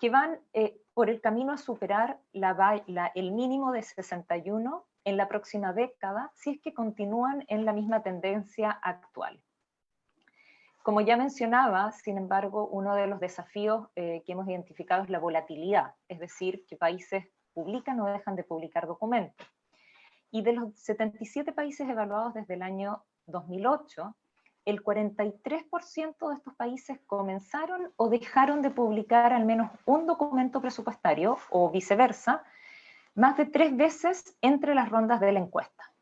que van por el camino a superar el mínimo de 61 en la próxima década, si es que continúan en la misma tendencia actual. Como ya mencionaba, sin embargo, uno de los desafíos que hemos identificado es la volatilidad, es decir, que países publican o dejan de publicar documentos. Y de los 77 países evaluados desde el año 2008, el 43% de estos países comenzaron o dejaron de publicar al menos un documento presupuestario, o viceversa, más de 3 veces entre las rondas de la encuesta.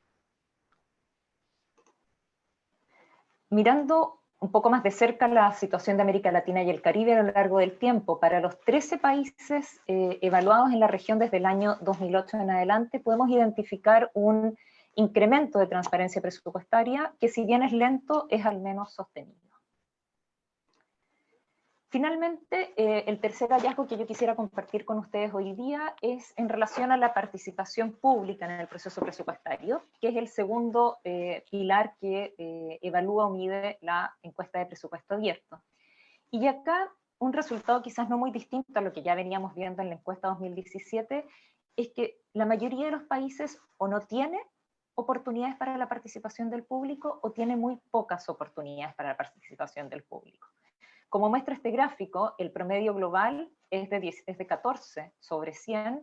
Mirando un poco más de cerca la situación de América Latina y el Caribe a lo largo del tiempo, para los 13 países evaluados en la región desde el año 2008 en adelante, podemos identificar un incremento de transparencia presupuestaria que, si bien es lento, es al menos sostenido. Finalmente, el tercer hallazgo que yo quisiera compartir con ustedes hoy día es en relación a la participación pública en el proceso presupuestario, que es el segundo pilar que evalúa o mide la encuesta de presupuesto abierto. Y acá un resultado quizás no muy distinto a lo que ya veníamos viendo en la encuesta 2017, es que la mayoría de los países o no tiene oportunidades para la participación del público o tiene muy pocas oportunidades para la participación del público. Como muestra este gráfico, el promedio global es de 14 sobre 100,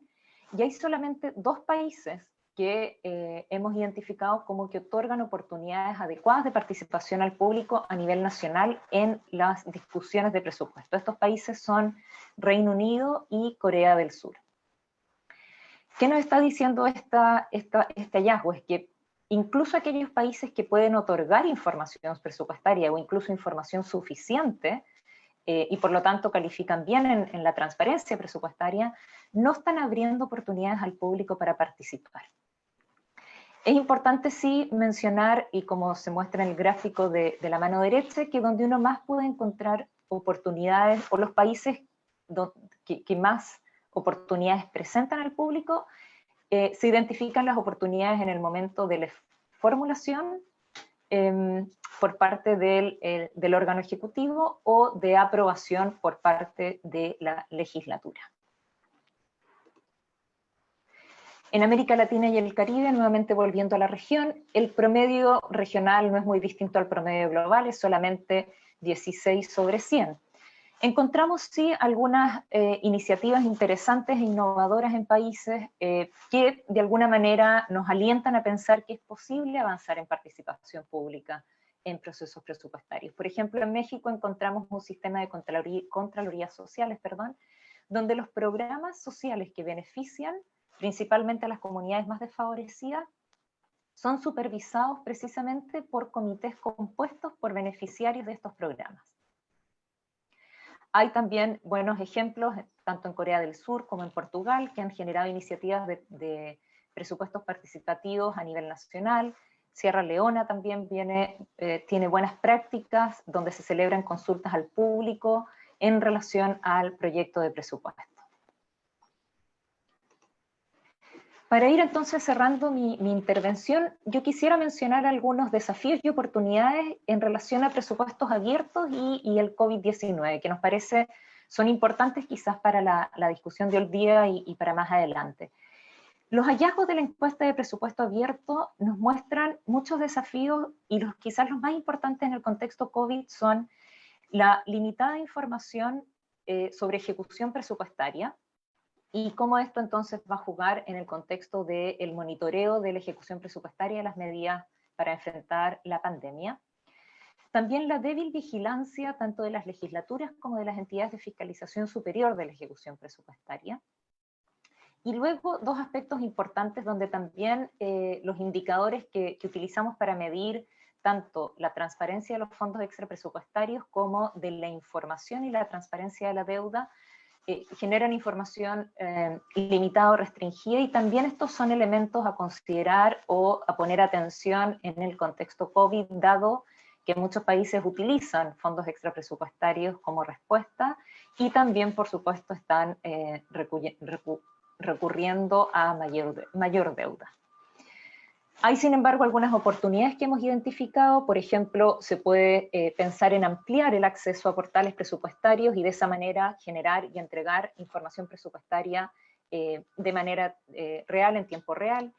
y hay solamente 2 países que hemos identificado como que otorgan oportunidades adecuadas de participación al público a nivel nacional en las discusiones de presupuesto. Estos países son Reino Unido y Corea del Sur. ¿Qué nos está diciendo este hallazgo? Es que incluso aquellos países que pueden otorgar información presupuestaria o incluso información suficiente, y por lo tanto califican bien en la transparencia presupuestaria, no están abriendo oportunidades al público para participar. Es importante sí mencionar, y como se muestra en el gráfico de la mano derecha, que donde uno más puede encontrar oportunidades, o los países que más oportunidades presentan al público, se identifican las oportunidades en el momento de la formulación, por parte del órgano ejecutivo o de aprobación por parte de la legislatura. En América Latina y el Caribe, nuevamente volviendo a la región, el promedio regional no es muy distinto al promedio global, es solamente 16 sobre 100. Encontramos sí algunas iniciativas interesantes e innovadoras en países que de alguna manera nos alientan a pensar que es posible avanzar en participación pública en procesos presupuestarios. Por ejemplo, en México encontramos un sistema de contralorías sociales, donde los programas sociales que benefician principalmente a las comunidades más desfavorecidas son supervisados precisamente por comités compuestos por beneficiarios de estos programas. Hay también buenos ejemplos, tanto en Corea del Sur como en Portugal, que han generado iniciativas de presupuestos participativos a nivel nacional. Sierra Leona también tiene buenas prácticas donde se celebran consultas al público en relación al proyecto de presupuesto. Para ir entonces cerrando mi intervención, yo quisiera mencionar algunos desafíos y oportunidades en relación a presupuestos abiertos y el COVID-19, que nos parece son importantes quizás para la discusión de hoy día y para más adelante. Los hallazgos de la encuesta de presupuesto abierto nos muestran muchos desafíos y quizás los más importantes en el contexto COVID son la limitada información sobre ejecución presupuestaria, y cómo esto entonces va a jugar en el contexto del monitoreo de la ejecución presupuestaria de las medidas para enfrentar la pandemia. También la débil vigilancia tanto de las legislaturas como de las entidades de fiscalización superior de la ejecución presupuestaria. Y luego dos aspectos importantes donde también los indicadores que utilizamos para medir tanto la transparencia de los fondos extrapresupuestarios como de la información y la transparencia de la deuda generan información limitada o restringida, y también estos son elementos a considerar o a poner atención en el contexto COVID, dado que muchos países utilizan fondos extrapresupuestarios como respuesta y también, por supuesto, están recurriendo a mayor deuda. Hay, sin embargo, algunas oportunidades que hemos identificado. Por ejemplo, se puede pensar en ampliar el acceso a portales presupuestarios y de esa manera generar y entregar información presupuestaria de manera real, en tiempo real.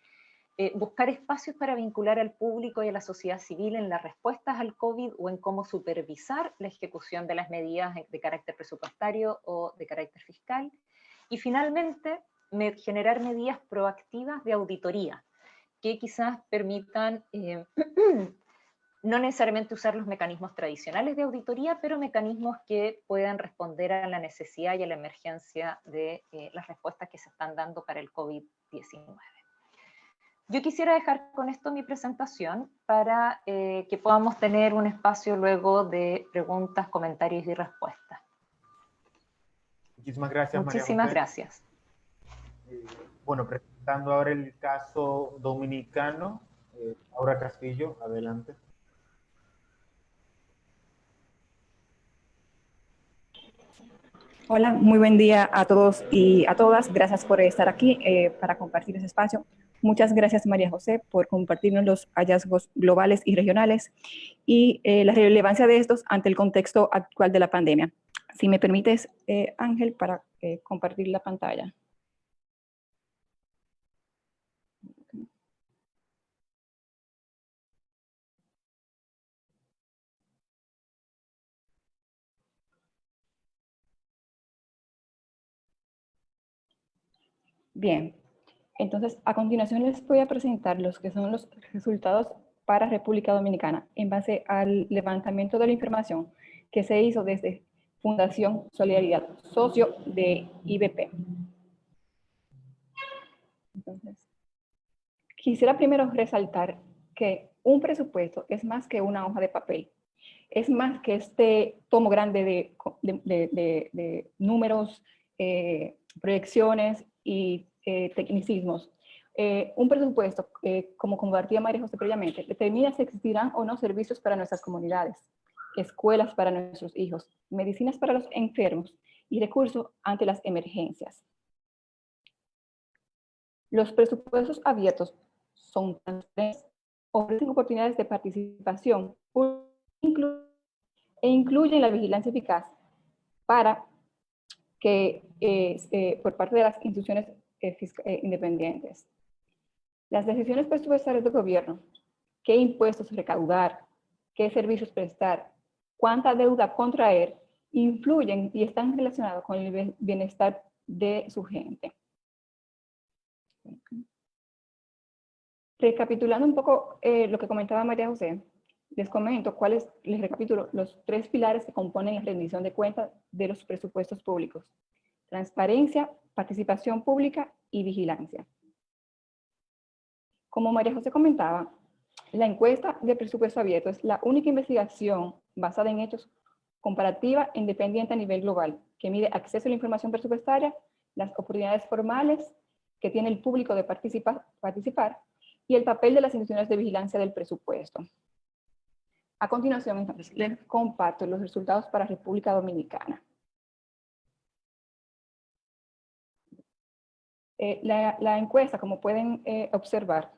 Buscar espacios para vincular al público y a la sociedad civil en las respuestas al COVID o en cómo supervisar la ejecución de las medidas de carácter presupuestario o de carácter fiscal. Y finalmente, generar medidas proactivas de auditoría que quizás permitan no necesariamente usar los mecanismos tradicionales de auditoría, pero mecanismos que puedan responder a la necesidad y a la emergencia de las respuestas que se están dando para el COVID-19. Yo quisiera dejar con esto mi presentación para que podamos tener un espacio luego de preguntas, comentarios y respuestas. Muchísimas gracias, María José. Muchísimas gracias. Bueno, presentando ahora el caso dominicano, Laura Castillo, adelante. Hola, muy buen día a todos y a todas. Gracias por estar aquí para compartir este espacio. Muchas gracias, María José, por compartirnos los hallazgos globales y regionales y la relevancia de estos ante el contexto actual de la pandemia. Si me permites, Ángel, para compartir la pantalla. Bien, entonces a continuación les voy a presentar los que son los resultados para República Dominicana en base al levantamiento de la información que se hizo desde Fundación Solidaridad, socio de IBP. Entonces, quisiera primero resaltar que un presupuesto es más que una hoja de papel, es más que este tomo grande de números, proyecciones y tecnicismos. Un presupuesto, como compartía María José previamente, determina si existirán o no servicios para nuestras comunidades, escuelas para nuestros hijos, medicinas para los enfermos y recursos ante las emergencias. Los presupuestos abiertos son transparentes, ofrecen oportunidades de participación e incluyen la vigilancia eficaz para que por parte de las instituciones independientes. Las decisiones presupuestarias del gobierno, qué impuestos recaudar, qué servicios prestar, cuánta deuda contraer, influyen y están relacionados con el bienestar de su gente. Recapitulando un poco lo que comentaba María José, les comento les recapitulo los 3 pilares que componen la rendición de cuentas de los presupuestos públicos: transparencia, participación pública y vigilancia. Como María José comentaba, la encuesta de presupuesto abierto es la única investigación basada en hechos comparativa e independiente a nivel global, que mide acceso a la información presupuestaria, las oportunidades formales que tiene el público de participar y el papel de las instituciones de vigilancia del presupuesto. A continuación, entonces, les comparto los resultados para República Dominicana. La encuesta, como pueden observar,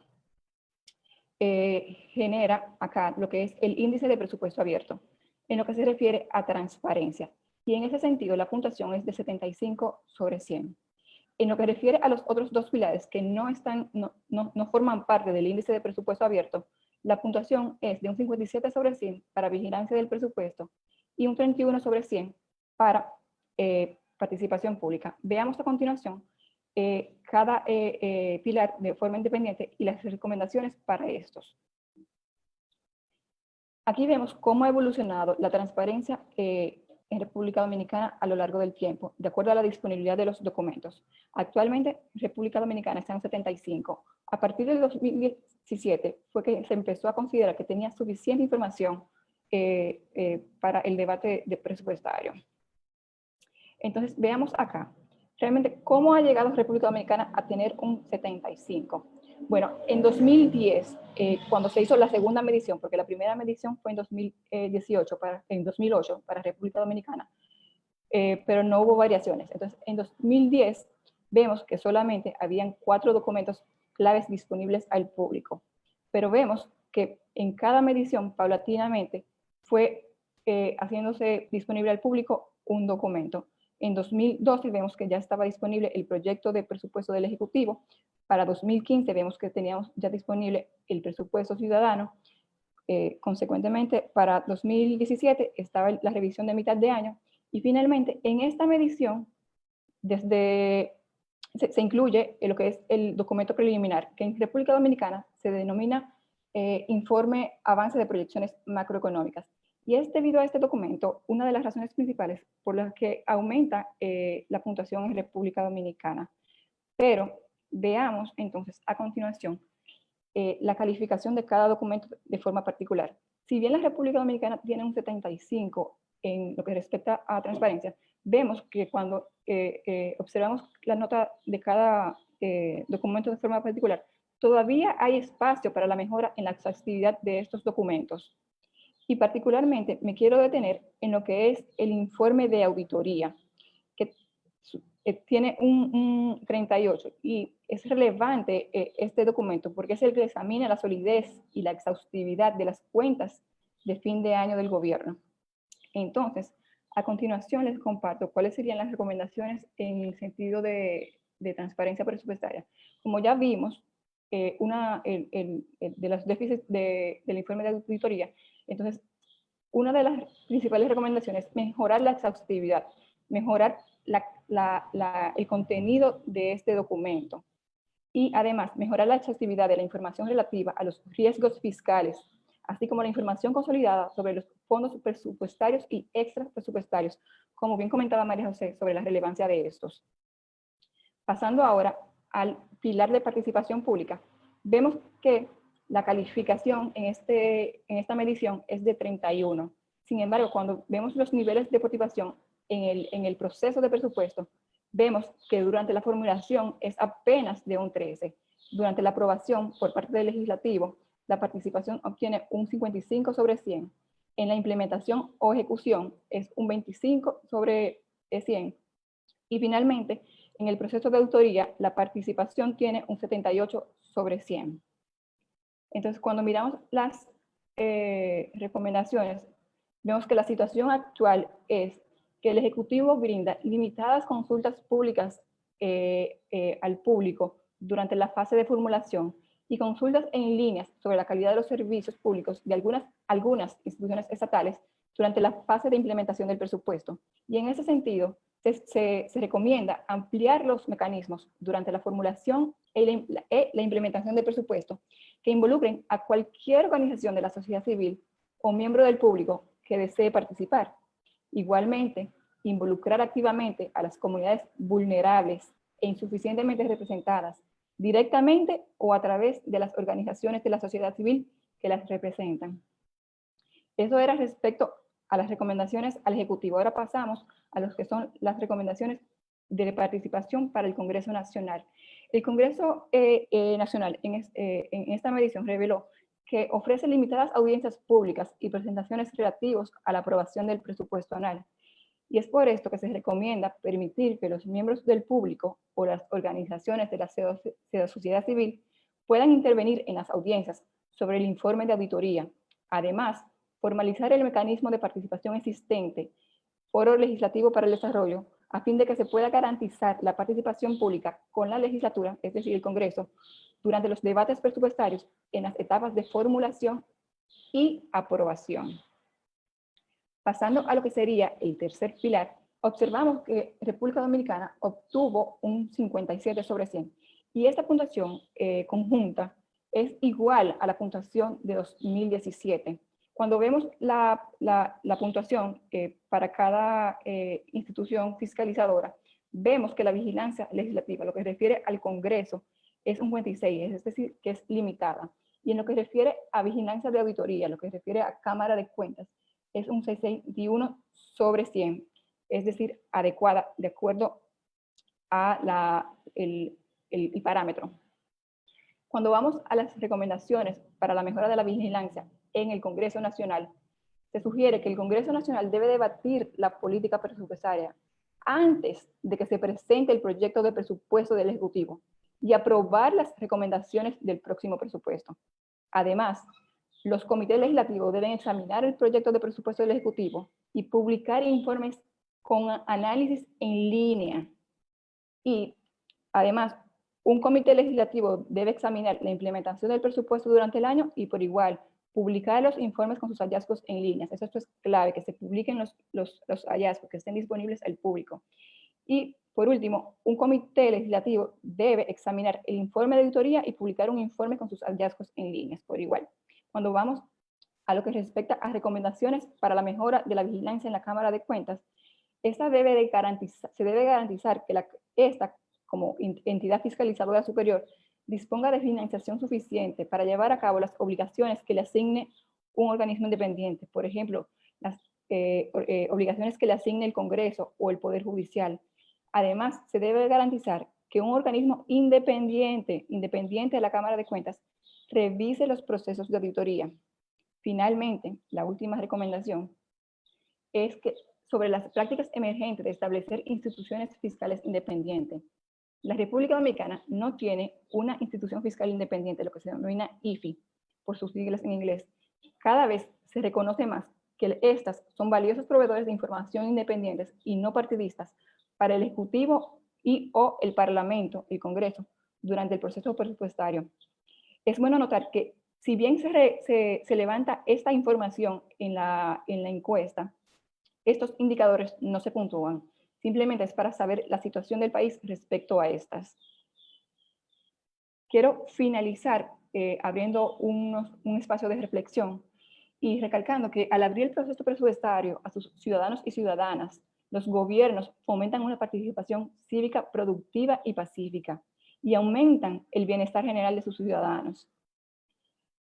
genera acá lo que es el índice de presupuesto abierto, en lo que se refiere a transparencia. Y en ese sentido, la puntuación es de 75 sobre 100. En lo que refiere a los otros 2 pilares que no forman parte del índice de presupuesto abierto, la puntuación es de un 57 sobre 100 para vigilancia del presupuesto y un 31 sobre 100 para participación pública. Veamos a continuación cada pilar de forma independiente y las recomendaciones para estos. Aquí vemos cómo ha evolucionado la transparencia en República Dominicana a lo largo del tiempo, de acuerdo a la disponibilidad de los documentos. Actualmente, República Dominicana está en 75. A partir del 2017 fue que se empezó a considerar que tenía suficiente información para el debate presupuestario. Entonces, veamos acá, realmente, ¿cómo ha llegado República Dominicana a tener un 75? Bueno, en 2010, cuando se hizo la segunda medición, porque la primera medición fue en 2008 para República Dominicana, pero no hubo variaciones. Entonces, en 2010 vemos que solamente habían 4 documentos claves disponibles al público. pero vemos que en cada medición, paulatinamente, fue haciéndose disponible al público un documento. En 2012 vemos que ya estaba disponible el proyecto de presupuesto del Ejecutivo. Para 2015 vemos que teníamos ya disponible el presupuesto ciudadano. Consecuentemente, para 2017 estaba la revisión de mitad de año. Y finalmente, en esta medición, se incluye lo que es el documento preliminar, que en República Dominicana se denomina Informe Avance de Proyecciones Macroeconómicas. Y es debido a este documento una de las razones principales por las que aumenta la puntuación en República Dominicana. Pero veamos entonces a continuación la calificación de cada documento de forma particular. Si bien la República Dominicana tiene un 75 en lo que respecta a transparencia, vemos que cuando observamos la nota de cada documento de forma particular, todavía hay espacio para la mejora en la exhaustividad de estos documentos. Y particularmente me quiero detener en lo que es el informe de auditoría, que tiene un 38, y es relevante este documento porque es el que examina la solidez y la exhaustividad de las cuentas de fin de año del gobierno. Entonces, a continuación les comparto cuáles serían las recomendaciones en el sentido de transparencia presupuestaria. Como ya vimos, de los déficits del informe de auditoría, entonces, una de las principales recomendaciones es mejorar la exhaustividad, mejorar el contenido de este documento y además mejorar la exhaustividad de la información relativa a los riesgos fiscales, así como la información consolidada sobre los fondos presupuestarios y extrapresupuestarios, como bien comentaba María José sobre la relevancia de estos. Pasando ahora al pilar de participación pública, vemos que la calificación en esta medición es de 31. Sin embargo, cuando vemos los niveles de participación en el proceso de presupuesto, vemos que durante la formulación es apenas de un 13. Durante la aprobación por parte del legislativo, la participación obtiene un 55 sobre 100. En la implementación o ejecución es un 25 sobre 100. Y finalmente, en el proceso de auditoría, la participación tiene un 78 sobre 100. Entonces, cuando miramos las recomendaciones, vemos que la situación actual es que el Ejecutivo brinda limitadas consultas públicas al público durante la fase de formulación y consultas en líneas sobre la calidad de los servicios públicos de algunas instituciones estatales durante la fase de implementación del presupuesto. Y en ese sentido, se recomienda ampliar los mecanismos durante la formulación y la implementación del presupuesto que involucren a cualquier organización de la sociedad civil o miembro del público que desee participar. Igualmente, involucrar activamente a las comunidades vulnerables e insuficientemente representadas, directamente o a través de las organizaciones de la sociedad civil que las representan. Eso era respecto a las recomendaciones al Ejecutivo. Ahora pasamos a los que son las recomendaciones de participación para el Congreso Nacional. El Congreso Nacional en esta medición reveló que ofrece limitadas audiencias públicas y presentaciones relativas a la aprobación del presupuesto anual. Y es por esto que se recomienda permitir que los miembros del público o las organizaciones de la sociedad civil puedan intervenir en las audiencias sobre el informe de auditoría. Además, formalizar el mecanismo de participación existente, Foro Legislativo para el Desarrollo, a fin de que se pueda garantizar la participación pública con la legislatura, es decir, el Congreso, durante los debates presupuestarios en las etapas de formulación y aprobación. Pasando a lo que sería el tercer pilar, observamos que República Dominicana obtuvo un 57 sobre 100 y esta puntuación conjunta es igual a la puntuación de 2017. Cuando vemos la puntuación para cada institución fiscalizadora, vemos que la vigilancia legislativa, lo que se refiere al Congreso, es un 56, es decir, que es limitada. Y en lo que se refiere a vigilancia de auditoría, lo que se refiere a Cámara de Cuentas, es un 61 sobre 100, es decir, adecuada, de acuerdo a el parámetro. Cuando vamos a las recomendaciones para la mejora de la vigilancia en el Congreso Nacional, se sugiere que el Congreso Nacional debe debatir la política presupuestaria antes de que se presente el proyecto de presupuesto del Ejecutivo y aprobar las recomendaciones del próximo presupuesto. Además, los comités legislativos deben examinar el proyecto de presupuesto del Ejecutivo y publicar informes con análisis en línea. Y además, un comité legislativo debe examinar la implementación del presupuesto durante el año y por igual publicar los informes con sus hallazgos en línea. Esto es clave, que se publiquen los hallazgos, que estén disponibles al público. Y por último, un comité legislativo debe examinar el informe de auditoría y publicar un informe con sus hallazgos en línea por igual. Cuando vamos a lo que respecta a recomendaciones para la mejora de la vigilancia en la Cámara de Cuentas, se debe garantizar que esta, como entidad fiscalizadora superior, disponga de financiación suficiente para llevar a cabo las obligaciones que le asigne un organismo independiente. Por ejemplo, las obligaciones que le asigne el Congreso o el Poder Judicial. Además, se debe garantizar que un organismo independiente de la Cámara de Cuentas revise los procesos de auditoría. Finalmente, la última recomendación es que sobre las prácticas emergentes de establecer instituciones fiscales independientes. La República Dominicana no tiene una institución fiscal independiente, lo que se denomina IFI, por sus siglas en inglés. Cada vez se reconoce más que estas son valiosos proveedores de información independientes y no partidistas para el Ejecutivo y o el Parlamento, el Congreso, durante el proceso presupuestario. Es bueno notar que si bien se levanta esta información en la encuesta, estos indicadores no se puntúan. Simplemente es para saber la situación del país respecto a estas. Quiero finalizar abriendo un espacio de reflexión y recalcando que al abrir el proceso presupuestario a sus ciudadanos y ciudadanas, los gobiernos fomentan una participación cívica productiva y pacífica y aumentan el bienestar general de sus ciudadanos.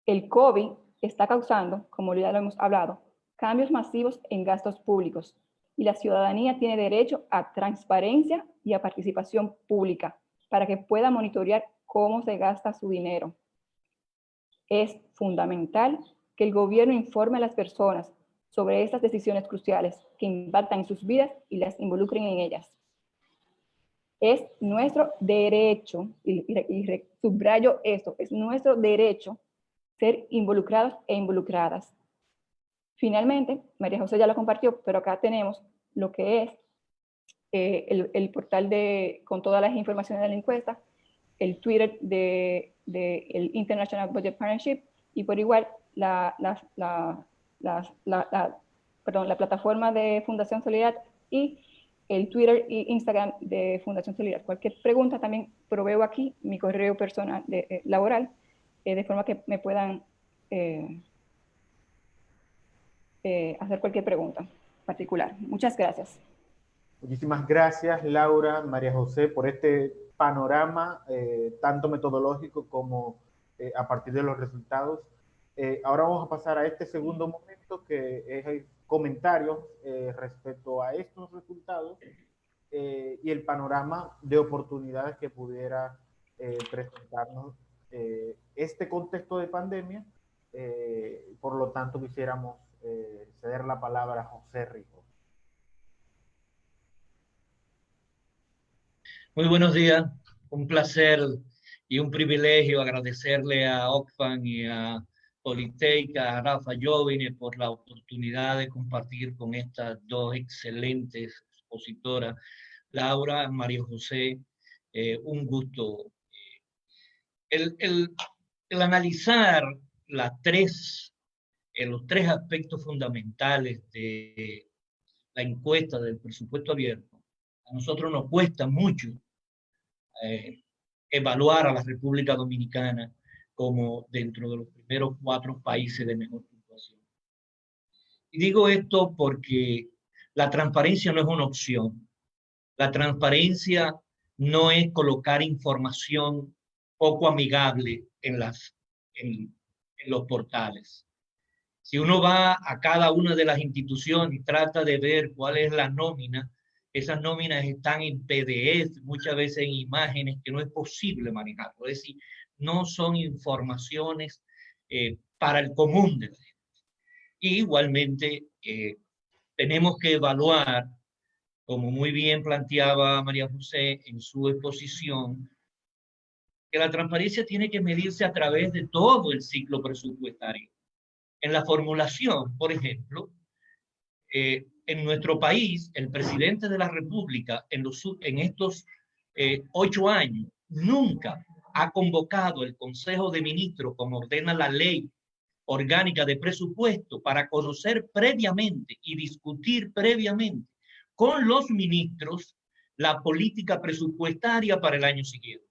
El COVID está causando, como ya lo hemos hablado, cambios masivos en gastos públicos y la ciudadanía tiene derecho a transparencia y a participación pública para que pueda monitorear cómo se gasta su dinero. Es fundamental que el gobierno informe a las personas sobre estas decisiones cruciales que impactan en sus vidas y las involucren en ellas. Es nuestro derecho, y subrayo esto, es nuestro derecho ser involucrados e involucradas. Finalmente, María José ya lo compartió, pero acá tenemos lo que es el portal con todas las informaciones de la encuesta, el Twitter el International Budget Partnership y por igual la plataforma de Fundación Solidaridad y el Twitter e Instagram de Fundación Solidaridad. Cualquier pregunta también proveo aquí mi correo personal laboral, de forma que me puedan hacer cualquier pregunta particular. Muchas gracias. Muchísimas gracias, Laura, María José, por este panorama, tanto metodológico como a partir de los resultados. Ahora vamos a pasar a este segundo momento, que es el comentario respecto a estos resultados y el panorama de oportunidades que pudiera presentarnos este contexto de pandemia. Por lo tanto, quisiéramos ceder la palabra a José Rico. Muy buenos días, un placer y un privilegio agradecerle a Oxfam y a Politeica, a Rafa Jovine por la oportunidad de compartir con estas dos excelentes expositoras, Laura, María José, un gusto. El analizar los tres aspectos fundamentales de la encuesta del presupuesto abierto, a nosotros nos cuesta mucho evaluar a la República Dominicana como dentro de los primeros 4 países de mejor puntuación. Y digo esto porque la transparencia no es una opción. La transparencia no es colocar información poco amigable en los portales. Si uno va a cada una de las instituciones y trata de ver cuál es la nómina, esas nóminas están en PDF, muchas veces en imágenes que no es posible manejarlo. Es decir, no son informaciones para el común de la gente. Y igualmente tenemos que evaluar, como muy bien planteaba María José en su exposición, que la transparencia tiene que medirse a través de todo el ciclo presupuestario. En la formulación, por ejemplo, en nuestro país, el presidente de la República en estos 8 años nunca ha convocado el Consejo de Ministros, como ordena la ley orgánica de presupuesto, para conocer previamente y discutir previamente con los ministros la política presupuestaria para el año siguiente.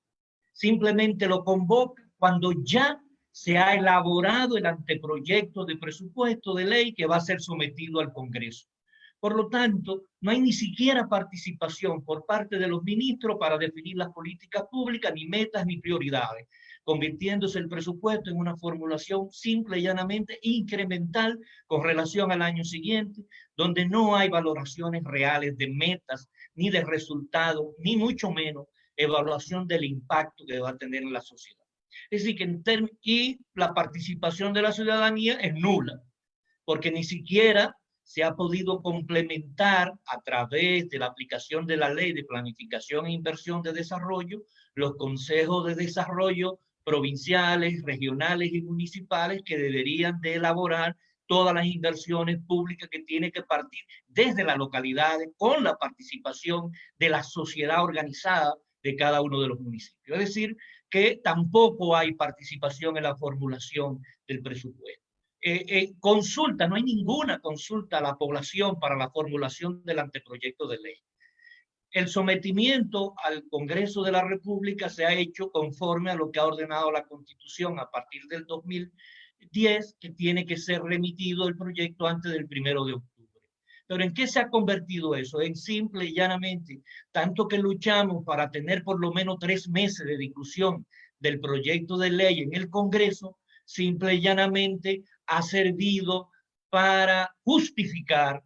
Simplemente lo convoca cuando ya se ha elaborado el anteproyecto de presupuesto de ley que va a ser sometido al Congreso. Por lo tanto, no hay ni siquiera participación por parte de los ministros para definir las políticas públicas, ni metas, ni prioridades, convirtiéndose el presupuesto en una formulación simple y llanamente incremental con relación al año siguiente, donde no hay valoraciones reales de metas, ni de resultados, ni mucho menos evaluación del impacto que va a tener en la sociedad. Es decir, y la participación de la ciudadanía es nula, porque ni siquiera se ha podido complementar a través de la aplicación de la Ley de Planificación e Inversión de Desarrollo los consejos de desarrollo provinciales, regionales y municipales que deberían de elaborar todas las inversiones públicas que tiene que partir desde las localidades con la participación de la sociedad organizada de cada uno de los municipios. Es decir, que tampoco hay participación en la formulación del presupuesto. Consulta, no hay ninguna consulta a la población para la formulación del anteproyecto de ley. El sometimiento al Congreso de la República se ha hecho conforme a lo que ha ordenado la Constitución a partir del 2010, que tiene que ser remitido el proyecto antes del 1 de octubre. Pero ¿en qué se ha convertido eso? En simple y llanamente, tanto que luchamos para tener por lo menos 3 meses de discusión del proyecto de ley en el Congreso, simple y llanamente ha servido para justificar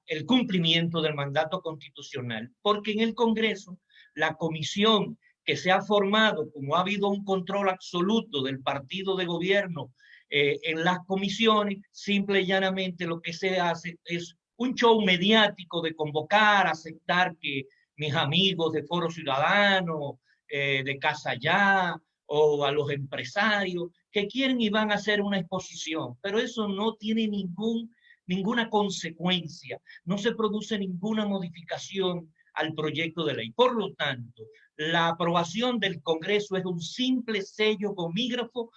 el cumplimiento del mandato constitucional, porque en el Congreso la comisión que se ha formado, como ha habido un control absoluto del partido de gobierno en las comisiones, simple y llanamente lo que se hace es un show mediático de convocar, aceptar que mis amigos de Foro Ciudadano, de Casa Ya, o a los empresarios que quieren y van a hacer una exposición, pero eso no tiene ninguna consecuencia, no se produce ninguna modificación al proyecto de ley. Por lo tanto, la aprobación del Congreso es un simple sello gomígrafo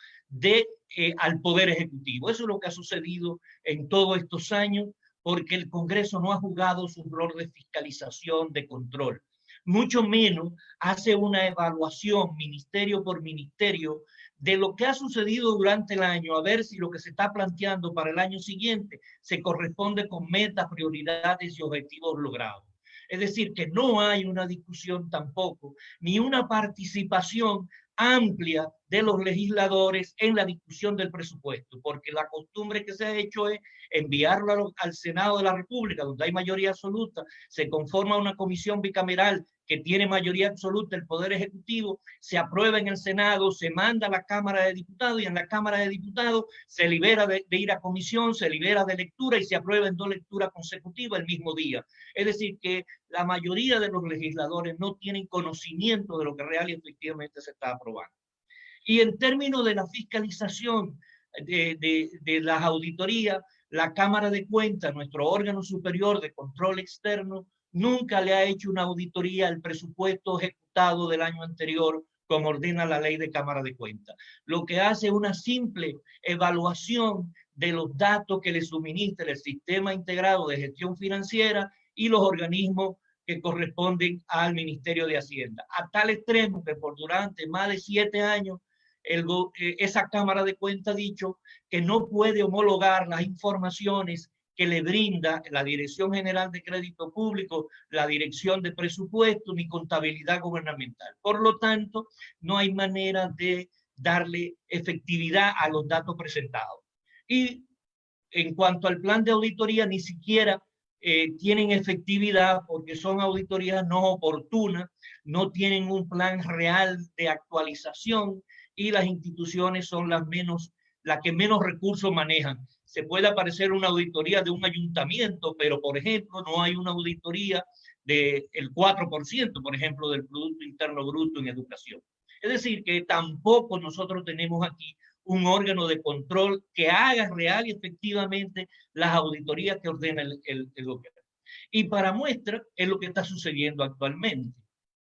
al Poder Ejecutivo. Eso es lo que ha sucedido en todos estos años, porque el Congreso no ha jugado su rol de fiscalización, de control. Mucho menos hace una evaluación ministerio por ministerio de lo que ha sucedido durante el año, a ver si lo que se está planteando para el año siguiente se corresponde con metas, prioridades y objetivos logrados. Es decir, que no hay una discusión tampoco, ni una participación amplia de los legisladores en la discusión del presupuesto, porque la costumbre que se ha hecho es enviarlo al Senado de la República, donde hay mayoría absoluta, se conforma una comisión bicameral que tiene mayoría absoluta el Poder Ejecutivo, se aprueba en el Senado, se manda a la Cámara de Diputados y en la Cámara de Diputados se libera de ir a comisión, se libera de lectura y se aprueba en 2 lecturas consecutivas el mismo día. Es decir, que la mayoría de los legisladores no tienen conocimiento de lo que real y efectivamente se está aprobando. Y en términos de la fiscalización de las auditorías, la Cámara de Cuentas, nuestro órgano superior de control externo, nunca le ha hecho una auditoría al presupuesto ejecutado del año anterior, como ordena la ley de Cámara de Cuentas. Lo que hace es una simple evaluación de los datos que le suministra el Sistema Integrado de Gestión Financiera y los organismos que corresponden al Ministerio de Hacienda. A tal extremo que por durante más de 7 años esa Cámara de Cuentas ha dicho que no puede homologar las informaciones que le brinda la Dirección General de Crédito Público, la Dirección de Presupuesto ni Contabilidad Gubernamental. Por lo tanto, no hay manera de darle efectividad a los datos presentados. Y en cuanto al plan de auditoría, ni siquiera tienen efectividad porque son auditorías no oportunas, no tienen un plan real de actualización y las instituciones son las que menos recursos manejan. Se puede aparecer una auditoría de un ayuntamiento, pero por ejemplo no hay una auditoría del 4%, por ejemplo, del Producto Interno Bruto en educación. Es decir, que tampoco nosotros tenemos aquí un órgano de control que haga real y efectivamente las auditorías que ordena el gobierno. Y para muestra es lo que está sucediendo actualmente.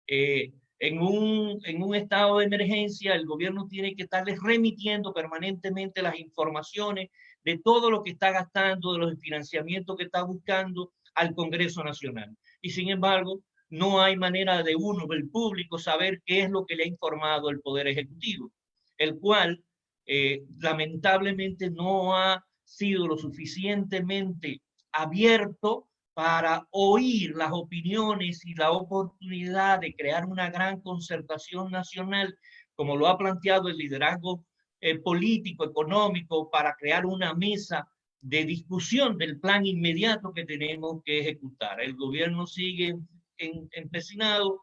En un estado de emergencia, el gobierno tiene que estarles remitiendo permanentemente las informaciones de todo lo que está gastando, de los financiamientos que está buscando al Congreso Nacional. Y sin embargo, no hay manera de uno, del público, saber qué es lo que le ha informado el Poder Ejecutivo, el cual lamentablemente no ha sido lo suficientemente abierto para oír las opiniones y la oportunidad de crear una gran concertación nacional, como lo ha planteado el liderazgo político, económico, para crear una mesa de discusión del plan inmediato que tenemos que ejecutar. El gobierno sigue empecinado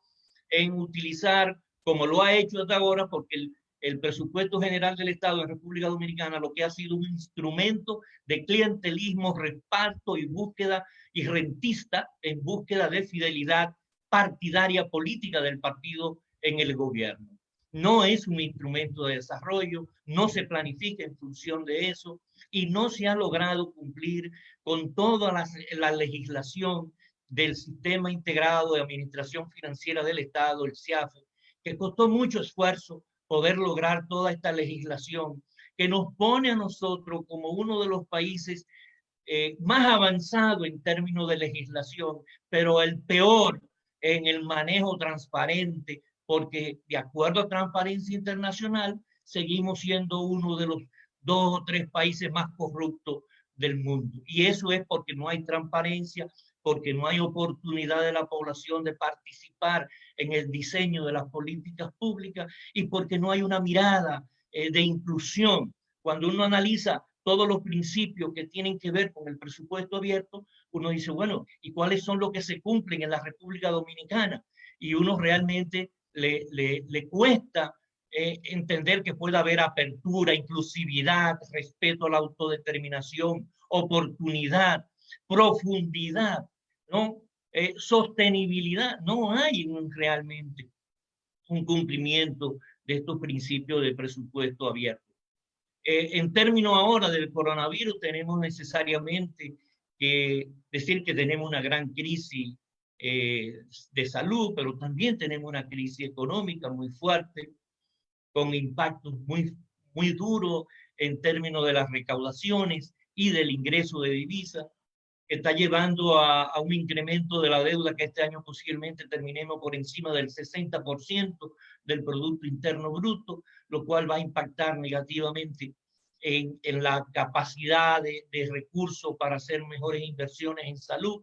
en utilizar, como lo ha hecho hasta ahora, porque el presupuesto general del Estado en República Dominicana lo que ha sido un instrumento de clientelismo, reparto y búsqueda y rentista en búsqueda de fidelidad partidaria política del partido en el gobierno. No es un instrumento de desarrollo, no se planifica en función de eso y no se ha logrado cumplir con toda la legislación del Sistema Integrado de Administración Financiera del Estado, el SIAFE, que costó mucho esfuerzo poder lograr toda esta legislación que nos pone a nosotros como uno de los países más avanzado en términos de legislación, pero el peor en el manejo transparente, porque de acuerdo a Transparencia Internacional, seguimos siendo uno de los 2 o 3 países más corruptos del mundo. Y eso es porque no hay transparencia, porque no hay oportunidad de la población de participar en el diseño de las políticas públicas y porque no hay una mirada de inclusión. Cuando uno analiza todos los principios que tienen que ver con el presupuesto abierto, uno dice, bueno, ¿y cuáles son los que se cumplen en la República Dominicana? Y uno realmente le cuesta entender que pueda haber apertura, inclusividad, respeto a la autodeterminación, oportunidad, profundidad, ¿no? Sostenibilidad. No hay realmente un cumplimiento de estos principios de presupuesto abierto. En términos ahora del coronavirus, tenemos necesariamente que decir que tenemos una gran crisis de salud, pero también tenemos una crisis económica muy fuerte, con impactos muy duros en términos de las recaudaciones y del ingreso de divisas, que está llevando a un incremento de la deuda que este año posiblemente terminemos por encima del 60% del Producto Interno Bruto, lo cual va a impactar negativamente en la capacidad de recursos para hacer mejores inversiones en salud,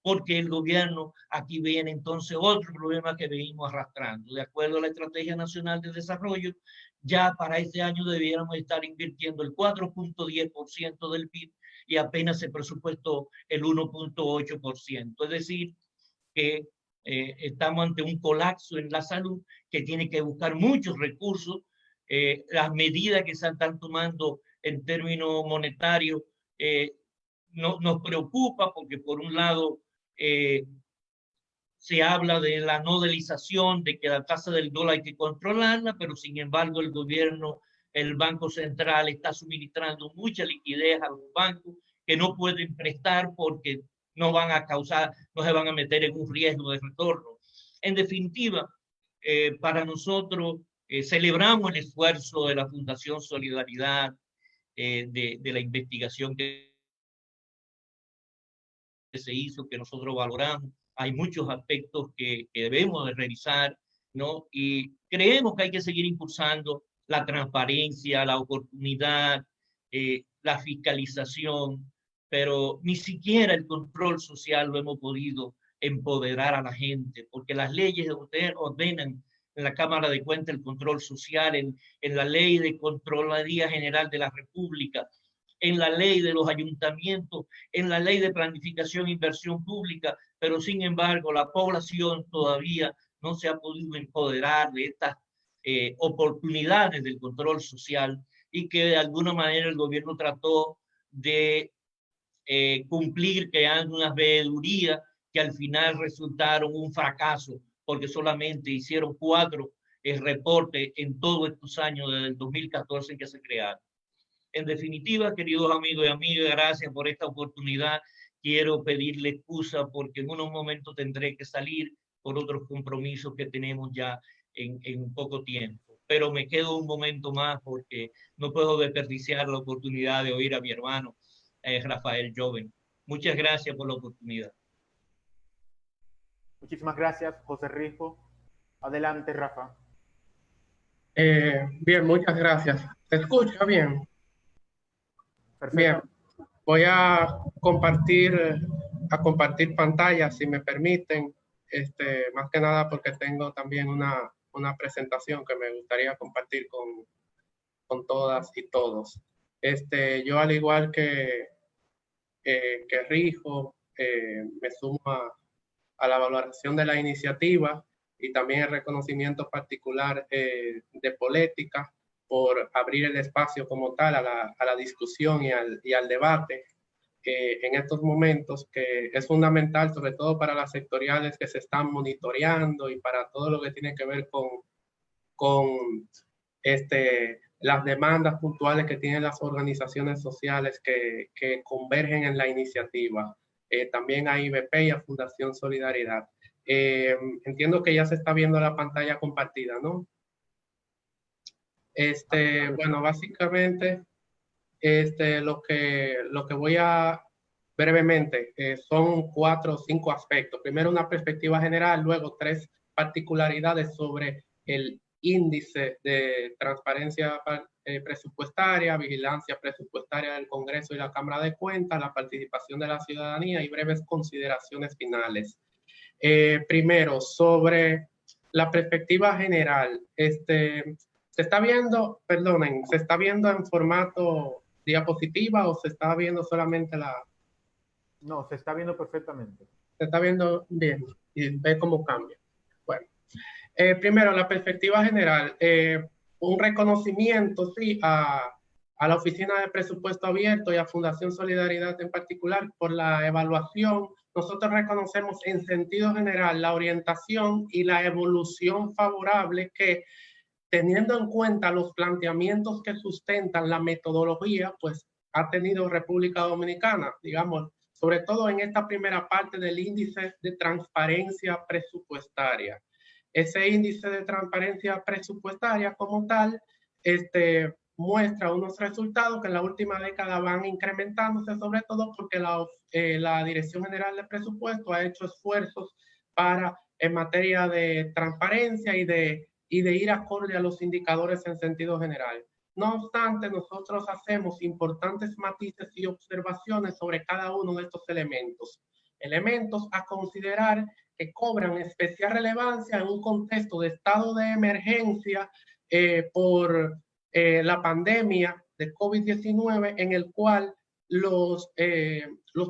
porque el gobierno, aquí viene entonces otro problema que venimos arrastrando. De acuerdo a la Estrategia Nacional de Desarrollo, ya para este año debiéramos estar invirtiendo el 4.10% del PIB y apenas se presupuestó el 1.8%. Es decir, que estamos ante un colapso en la salud que tiene que buscar muchos recursos. Las medidas que se están tomando en términos monetarios nos preocupa porque por un lado se habla de la no dolarización, de que la tasa del dólar hay que controlarla, pero sin embargo el gobierno, el Banco Central está suministrando mucha liquidez a los bancos que no pueden prestar porque no van a causar, no se van a meter en un riesgo de retorno. En definitiva, para nosotros celebramos el esfuerzo de la Fundación Solidaridad, de la investigación que se hizo, que nosotros valoramos. Hay muchos aspectos que debemos de revisar, ¿no? Y creemos que hay que seguir impulsando la transparencia, la oportunidad, la fiscalización, pero ni siquiera el control social lo hemos podido empoderar a la gente, porque las leyes ordenan en la Cámara de Cuentas el control social, en la Ley de Contraloría General de la República, en la ley de los ayuntamientos, en la ley de planificación e inversión pública, pero sin embargo la población todavía no se ha podido empoderar de estas oportunidades del control social y que de alguna manera el gobierno trató de cumplir creando unas veedurías que al final resultaron un fracaso porque solamente hicieron 4 el reporte en todos estos años, desde el 2014 en que se crearon. En definitiva, queridos amigos y amigas, gracias por esta oportunidad. Quiero pedirle excusa porque en unos momentos tendré que salir por otros compromisos que tenemos ya en poco tiempo. Pero me quedo un momento más porque no puedo desperdiciar la oportunidad de oír a mi hermano Rafael Joven. Muchas gracias por la oportunidad. Muchísimas gracias, José Rijo. Adelante, Rafa. Bien, muchas gracias. ¿Se escucha bien? Perfecto. Bien, voy a compartir pantalla, si me permiten, más que nada porque tengo también una presentación que me gustaría compartir con todas y todos. Yo, al igual que Rijo, me sumo a la valoración de la iniciativa y también el reconocimiento particular de Polética por abrir el espacio como tal a la discusión y al debate en estos momentos, que es fundamental sobre todo para las sectoriales que se están monitoreando y para todo lo que tiene que ver con las demandas puntuales que tienen las organizaciones sociales que convergen en la iniciativa. También a IBP y a Fundación Solidaridad. Entiendo que ya se está viendo la pantalla compartida, ¿no? Bueno, básicamente, lo que voy a brevemente son 4 o 5 aspectos. Primero, una perspectiva general, luego 3 particularidades sobre el índice de transparencia presupuestaria, vigilancia presupuestaria del Congreso y la Cámara de Cuentas, la participación de la ciudadanía y breves consideraciones finales. Primero, sobre la perspectiva general, se está viendo, perdonen, ¿se está viendo en formato diapositiva o se está viendo solamente la...? No, se está viendo perfectamente. Se está viendo bien y ve cómo cambia. Bueno, primero, la perspectiva general, un reconocimiento, sí, a la Oficina de Presupuesto Abierto y a Fundación Solidaridad en particular por la evaluación. Nosotros reconocemos en sentido general la orientación y la evolución favorable que, teniendo en cuenta los planteamientos que sustentan la metodología, pues ha tenido República Dominicana, digamos, sobre todo en esta primera parte del índice de transparencia presupuestaria. Ese índice de transparencia presupuestaria como tal, muestra unos resultados que en la última década van incrementándose, sobre todo porque la Dirección General de Presupuesto ha hecho esfuerzos en materia de transparencia y de ir acorde a los indicadores en sentido general. No obstante, nosotros hacemos importantes matices y observaciones sobre cada uno de estos elementos. Elementos a considerar que cobran especial relevancia en un contexto de estado de emergencia por la pandemia de COVID-19, en el cual los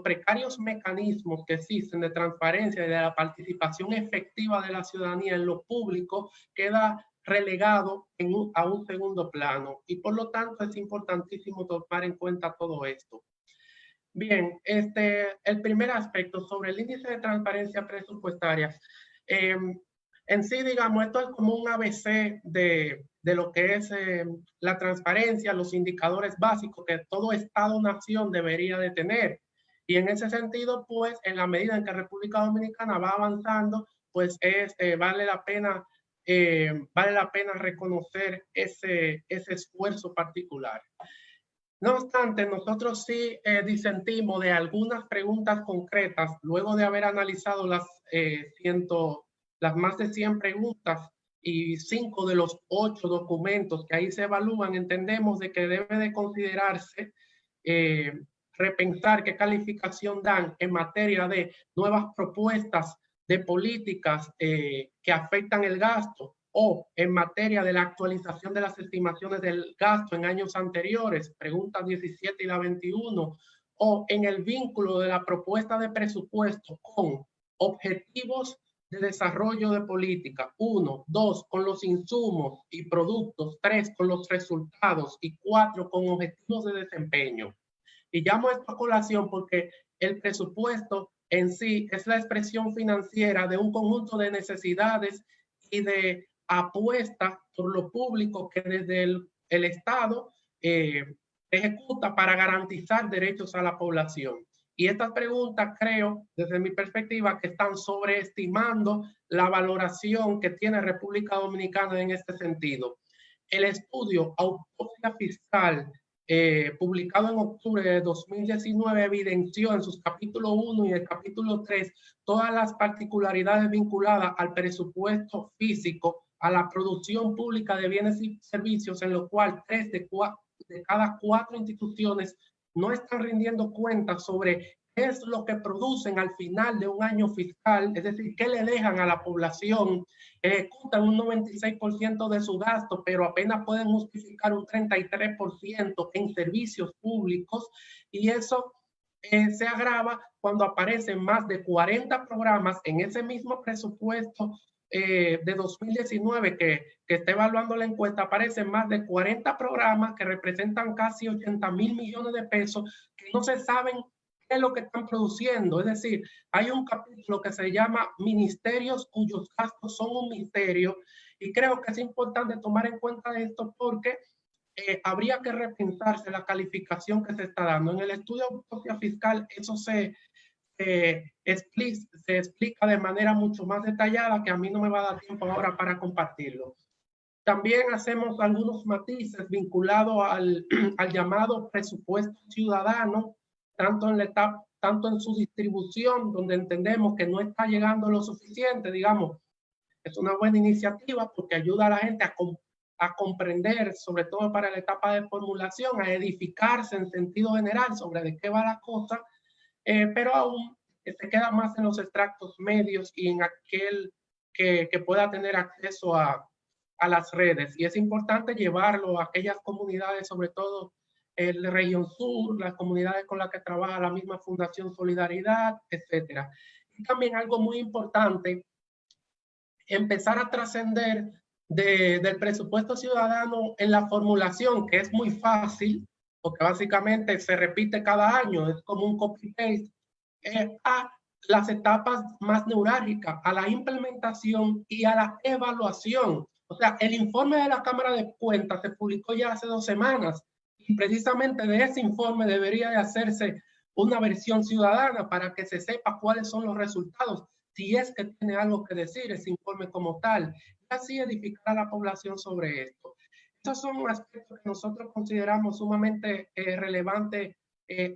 precarios mecanismos que existen de transparencia y de la participación efectiva de la ciudadanía en lo público queda relegado a un segundo plano, y por lo tanto es importantísimo tomar en cuenta todo esto. Bien, el primer aspecto sobre el índice de transparencia presupuestaria. En sí, digamos, esto es como un ABC de lo que es la transparencia, los indicadores básicos que todo Estado-nación debería de tener. Y en ese sentido, pues, en la medida en que República Dominicana va avanzando, pues vale la pena reconocer ese esfuerzo particular. No obstante, nosotros sí disentimos de algunas preguntas concretas, luego de haber analizado las más de 100 preguntas y 5 de los 8 documentos que ahí se evalúan. Entendemos de que debe de considerarse repensar qué calificación dan en materia de nuevas propuestas de políticas que afectan el gasto, o en materia de la actualización de las estimaciones del gasto en años anteriores, preguntas 17 y la 21, o en el vínculo de la propuesta de presupuesto con objetivos de desarrollo de política, 1, 2, con los insumos y productos, 3, con los resultados, y 4, con objetivos de desempeño. Y llamo esto a colación porque el presupuesto en sí es la expresión financiera de un conjunto de necesidades y de apuesta por lo público que desde el Estado ejecuta para garantizar derechos a la población. Y estas preguntas, creo, desde mi perspectiva, que están sobreestimando la valoración que tiene República Dominicana en este sentido. El estudio Autopsia Fiscal, publicado en octubre de 2019, evidenció en sus capítulos 1 y el capítulo 3 todas las particularidades vinculadas al presupuesto físico, a la producción pública de bienes y servicios, en lo cual 3 de cada 4 instituciones no están rindiendo cuentas sobre qué es lo que producen al final de un año fiscal, es decir, qué le dejan a la población. Ejecutan un 96% de su gasto, pero apenas pueden justificar un 33% en servicios públicos, y eso se agrava cuando aparecen más de 40 programas en ese mismo presupuesto de 2019 que está evaluando la encuesta. Aparecen más de 40 programas que representan casi 80.000 millones de pesos que no se saben qué es lo que están produciendo. Es decir, hay un capítulo que se llama Ministerios cuyos gastos son un misterio, y creo que es importante tomar en cuenta esto porque habría que repensarse la calificación que se está dando. En el estudio de autopsia fiscal eso se explica de manera mucho más detallada, que a mí no me va a dar tiempo ahora para compartirlo. También hacemos algunos matices vinculados al llamado presupuesto ciudadano, tanto en su distribución, donde entendemos que no está llegando lo suficiente. Digamos, es una buena iniciativa porque ayuda a la gente a comprender, sobre todo para la etapa de formulación, a edificarse en sentido general sobre de qué va la cosa, pero aún se queda más en los extractos medios y en aquel que pueda tener acceso a las redes. Y es importante llevarlo a aquellas comunidades, sobre todo el región sur, las comunidades con las que trabaja la misma Fundación Solidaridad, etcétera. Y también algo muy importante, empezar a trascender del presupuesto ciudadano en la formulación, que es muy fácil, porque básicamente se repite cada año, es como un copy-paste, a las etapas más neurálgicas, a la implementación y a la evaluación. O sea, el informe de la Cámara de Cuentas se publicó ya hace 2 semanas, y precisamente de ese informe debería de hacerse una versión ciudadana para que se sepa cuáles son los resultados, si es que tiene algo que decir ese informe como tal, y así edificar a la población sobre esto. Estos son aspectos que nosotros consideramos sumamente relevantes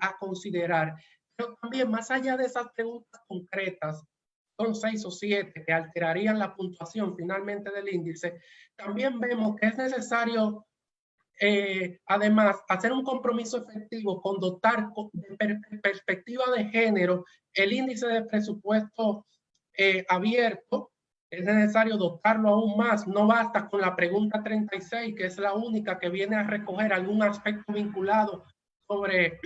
a considerar. Pero también, más allá de esas preguntas concretas, son 6 o 7 que alterarían la puntuación finalmente del índice, también vemos que es necesario además hacer un compromiso efectivo con dotar de perspectiva de género el índice de presupuesto abierto. Es necesario dotarlo aún más. No basta con la pregunta 36, que es la única que viene a recoger algún aspecto vinculado sobre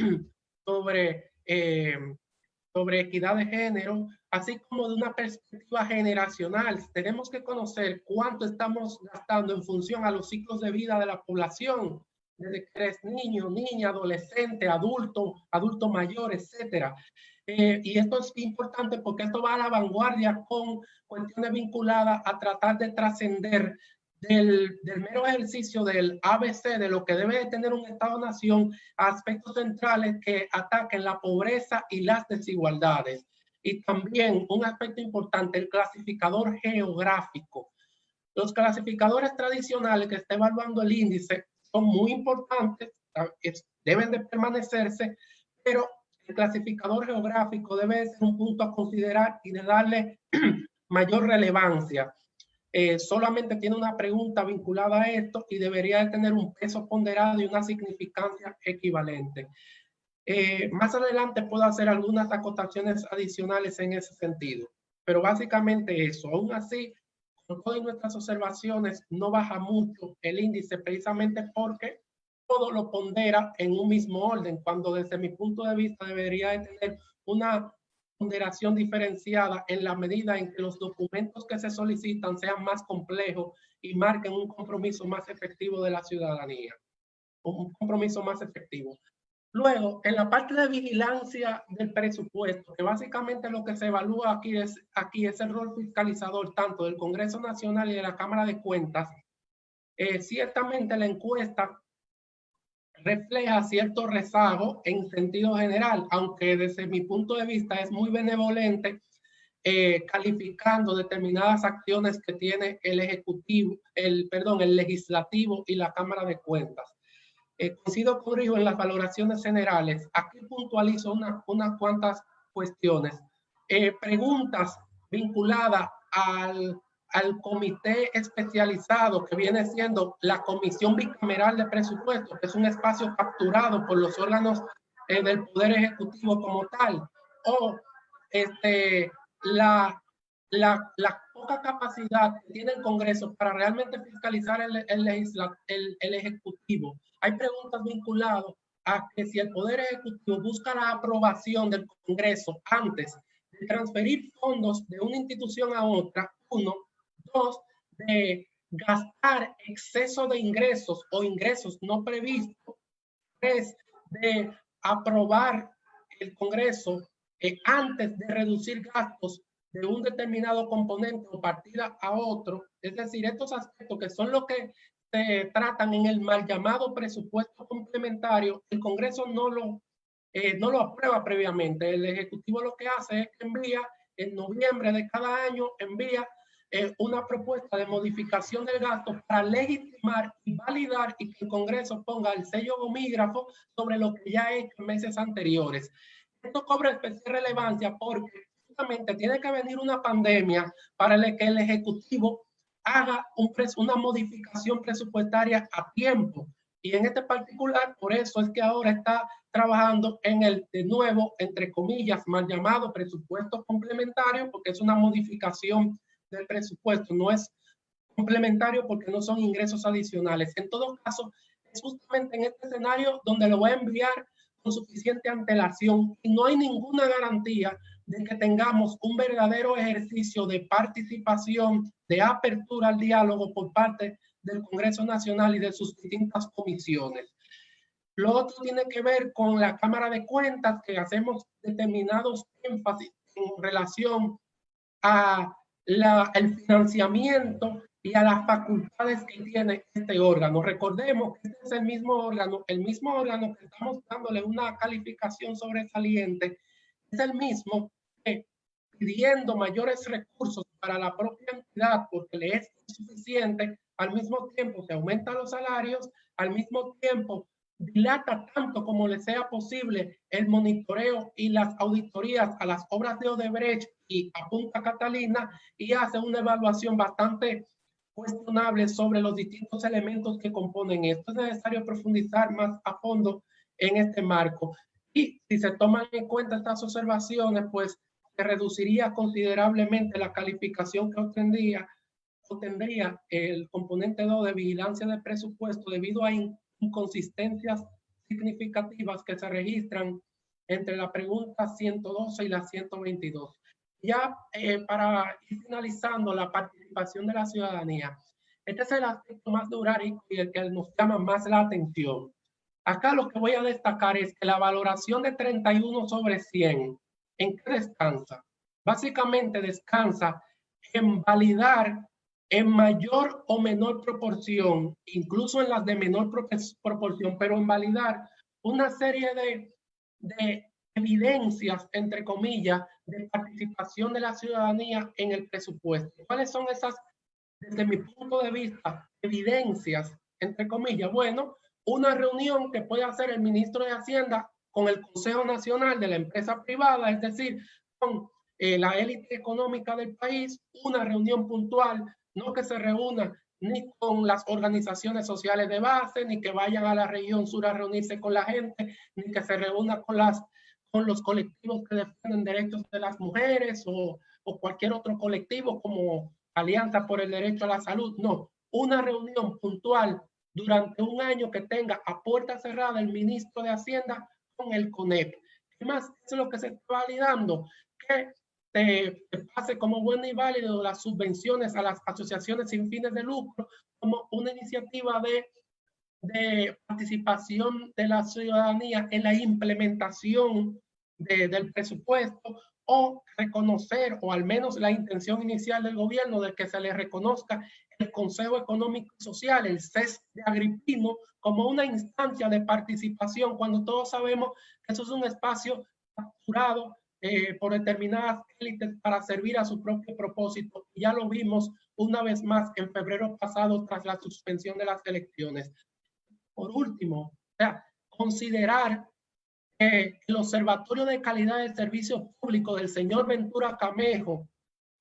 equidad de género, así como de una perspectiva generacional. Tenemos que conocer cuánto estamos gastando en función a los ciclos de vida de la población, desde que eres niño, niña, adolescente, adulto mayor, etcétera. Y esto es importante porque esto va a la vanguardia con cuestiones vinculadas a tratar de trascender del mero ejercicio del ABC, de lo que debe de tener un Estado-nación, a aspectos centrales que ataquen la pobreza y las desigualdades. Y también un aspecto importante, el clasificador geográfico. Los clasificadores tradicionales que está evaluando el índice son muy importantes, deben de permanecerse, pero el clasificador geográfico debe ser un punto a considerar y de darle mayor relevancia. Solamente tiene una pregunta vinculada a esto y debería de tener un peso ponderado y una significancia equivalente. Más adelante puedo hacer algunas acotaciones adicionales en ese sentido, pero básicamente eso. Aún así, con todas nuestras observaciones, no baja mucho el índice, precisamente porque todo lo pondera en un mismo orden, cuando desde mi punto de vista debería de tener una ponderación diferenciada en la medida en que los documentos que se solicitan sean más complejos y marquen un compromiso más efectivo de la ciudadanía. Un compromiso más efectivo. Luego, en la parte de vigilancia del presupuesto, que básicamente lo que se evalúa aquí es el rol fiscalizador tanto del Congreso Nacional y de la Cámara de Cuentas, ciertamente la encuesta refleja cierto rezago en sentido general, aunque desde mi punto de vista es muy benevolente, calificando determinadas acciones que tiene el ejecutivo, el legislativo y la Cámara de Cuentas. Coincido con Rijo en las valoraciones generales. Aquí puntualizo unas cuantas cuestiones. Preguntas vinculadas al comité especializado que viene siendo la Comisión Bicameral de Presupuestos, que es un espacio capturado por los órganos del Poder Ejecutivo como tal, o la poca capacidad que tiene el Congreso para realmente fiscalizar el Ejecutivo. Hay preguntas vinculadas a que si el Poder Ejecutivo busca la aprobación del Congreso antes de transferir fondos de una institución a otra, uno. Dos, de gastar exceso de ingresos o ingresos no previstos. Tres, de aprobar el Congreso antes de reducir gastos de un determinado componente o partida a otro. Es decir, estos aspectos que son los que se tratan en el mal llamado presupuesto complementario, el Congreso no lo aprueba previamente. El Ejecutivo lo que hace es que envía en noviembre de cada año, envía una propuesta de modificación del gasto para legitimar y validar y que el Congreso ponga el sello gomígrafo sobre lo que ya ha hecho en meses anteriores. Esto cobra especial relevancia porque justamente tiene que venir una pandemia para que el Ejecutivo haga una modificación presupuestaria a tiempo. Y en este particular, por eso es que ahora está trabajando en el, de nuevo, entre comillas, mal llamado presupuesto complementario, porque es una modificación del presupuesto, no es complementario porque no son ingresos adicionales. En todo caso, es justamente en este escenario donde lo voy a enviar con suficiente antelación y no hay ninguna garantía de que tengamos un verdadero ejercicio de participación, de apertura al diálogo por parte del Congreso Nacional y de sus distintas comisiones. Lo otro tiene que ver con la Cámara de Cuentas, que hacemos determinados énfasis en relación a el financiamiento y a las facultades que tiene este órgano. Recordemos que este es el mismo órgano que estamos dándole una calificación sobresaliente, es el mismo que pidiendo mayores recursos para la propia entidad porque le es insuficiente, al mismo tiempo se aumentan los salarios, al mismo tiempo dilata tanto como le sea posible el monitoreo y las auditorías a las obras de Odebrecht y a Punta Catalina y hace una evaluación bastante cuestionable sobre los distintos elementos que componen esto. Es necesario profundizar más a fondo en este marco. Y si se toman en cuenta estas observaciones, pues se reduciría considerablemente la calificación que obtendría el componente 2 de vigilancia del presupuesto debido a inconsistencias significativas que se registran entre la pregunta 112 y la 122. Ya para ir finalizando la participación de la ciudadanía, este es el aspecto más durárico y el que nos llama más la atención. Acá lo que voy a destacar es que la valoración de 31 sobre 100, ¿en qué descansa? Básicamente descansa en validar en mayor o menor proporción, incluso en las de menor proporción, pero en validar una serie de evidencias, entre comillas, de participación de la ciudadanía en el presupuesto. ¿Cuáles son esas, desde mi punto de vista, evidencias, entre comillas? Bueno, una reunión que puede hacer el ministro de Hacienda con el Consejo Nacional de la Empresa Privada, es decir, con la élite económica del país, una reunión puntual, no que se reúna ni con las organizaciones sociales de base, ni que vayan a la región sur a reunirse con la gente, ni que se reúna con los colectivos que defienden derechos de las mujeres o cualquier otro colectivo como Alianza por el Derecho a la Salud. No, una reunión puntual durante un año que tenga a puerta cerrada el ministro de Hacienda con el CONEP. ¿Qué más es lo que se está validando? Que te pase como bueno y válido las subvenciones a las asociaciones sin fines de lucro como una iniciativa de de participación de la ciudadanía en la implementación del presupuesto, o reconocer, o al menos la intención inicial del gobierno de que se le reconozca el Consejo Económico y Social, el CES de Agripino, como una instancia de participación, cuando todos sabemos que eso es un espacio capturado por determinadas élites para servir a su propio propósito. Y ya lo vimos una vez más en febrero pasado tras la suspensión de las elecciones. Por último, o sea, considerar que el Observatorio de Calidad de Servicios Públicos del señor Ventura Camejo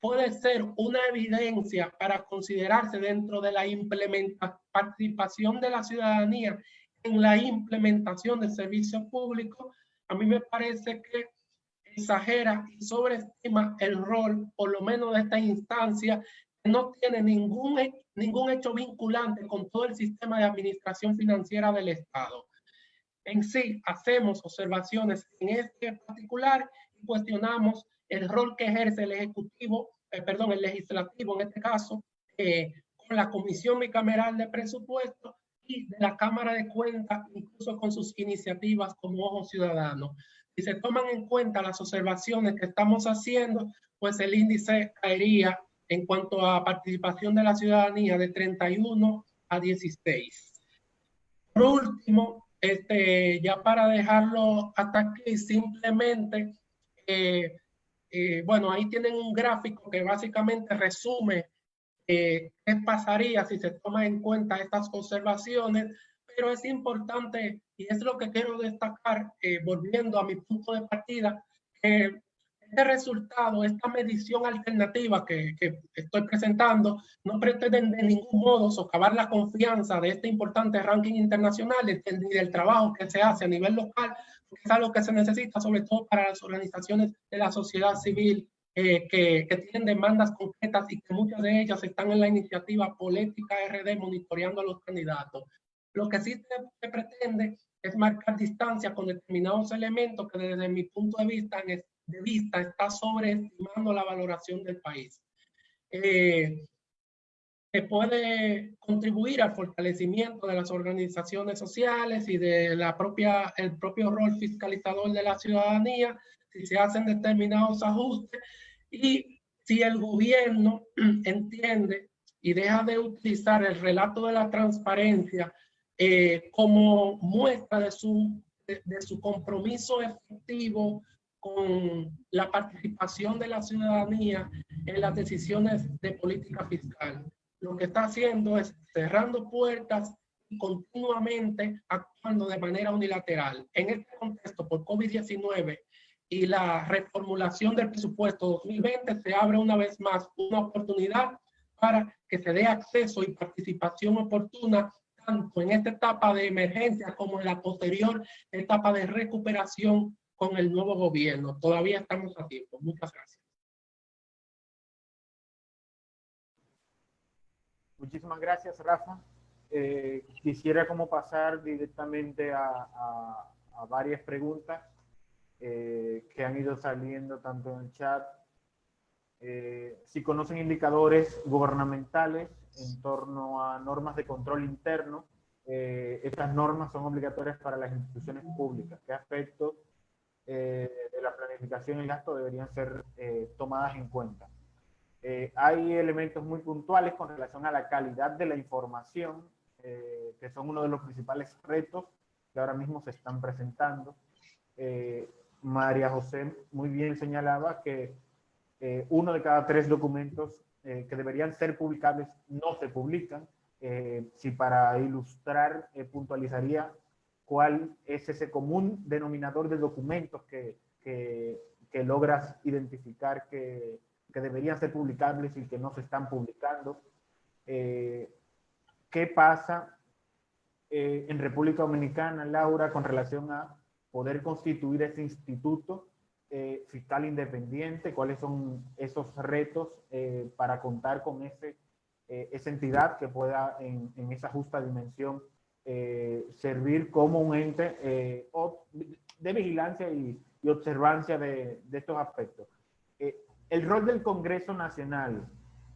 puede ser una evidencia para considerarse dentro de la participación de la ciudadanía en la implementación del servicio público, a mí me parece que exagera y sobreestima el rol, por lo menos de esta instancia, que no tiene ningún hecho vinculante con todo el sistema de administración financiera del Estado. En sí, hacemos observaciones en este particular y cuestionamos el rol que ejerce el Ejecutivo, el Legislativo en este caso, con la Comisión Bicameral de Presupuestos y de la Cámara de Cuentas, incluso con sus iniciativas como Ojo Ciudadano. Si se toman en cuenta las observaciones que estamos haciendo, pues el índice caería en cuanto a participación de la ciudadanía de 31 a 16. Por último, ya para dejarlo hasta aquí, simplemente, bueno, ahí tienen un gráfico que básicamente resume qué pasaría si se toman en cuenta estas observaciones, pero es importante, y es lo que quiero destacar, volviendo a mi punto de partida, que este resultado, esta medición alternativa que estoy presentando, no pretenden de ningún modo socavar la confianza de este importante ranking internacional ni del trabajo que se hace a nivel local, porque es algo que se necesita sobre todo para las organizaciones de la sociedad civil que tienen demandas concretas y que muchas de ellas están en la iniciativa Política RD monitoreando a los candidatos. Lo que sí se pretende es marcar distancia con determinados elementos que desde mi punto de vista está sobreestimando la valoración del país. Se puede contribuir al fortalecimiento de las organizaciones sociales y de el propio rol fiscalizador de la ciudadanía si se hacen determinados ajustes y si el gobierno entiende y deja de utilizar el relato de la transparencia como muestra de su compromiso efectivo con la participación de la ciudadanía en las decisiones de política fiscal. Lo que está haciendo es cerrando puertas y continuamente actuando de manera unilateral. En este contexto, por COVID-19 y la reformulación del presupuesto 2020, se abre una vez más una oportunidad para que se dé acceso y participación oportuna tanto en esta etapa de emergencia como en la posterior etapa de recuperación con el nuevo gobierno. Todavía estamos a tiempo. Muchas gracias. Muchísimas gracias, Rafa. Quisiera como pasar directamente a varias preguntas que han ido saliendo tanto en el chat. Si conocen indicadores gubernamentales en torno a normas de control interno, estas normas son obligatorias para las instituciones públicas. ¿Qué aspectos de la planificación y el gasto deberían ser tomadas en cuenta? Hay elementos muy puntuales con relación a la calidad de la información, que son uno de los principales retos que ahora mismo se están presentando. María José muy bien señalaba que 1 de cada 3 documentos que deberían ser publicables no se publican. Si para ilustrar puntualizaría cuál es ese común denominador de documentos que logras identificar que deberían ser publicables y que no se están publicando. ¿Qué pasa en República Dominicana, Laura, con relación a poder constituir ese instituto fiscal independiente? ¿Cuáles son esos retos para contar con esa entidad que pueda en esa justa dimensión servir como un ente de vigilancia y observancia de estos aspectos? El rol del Congreso Nacional,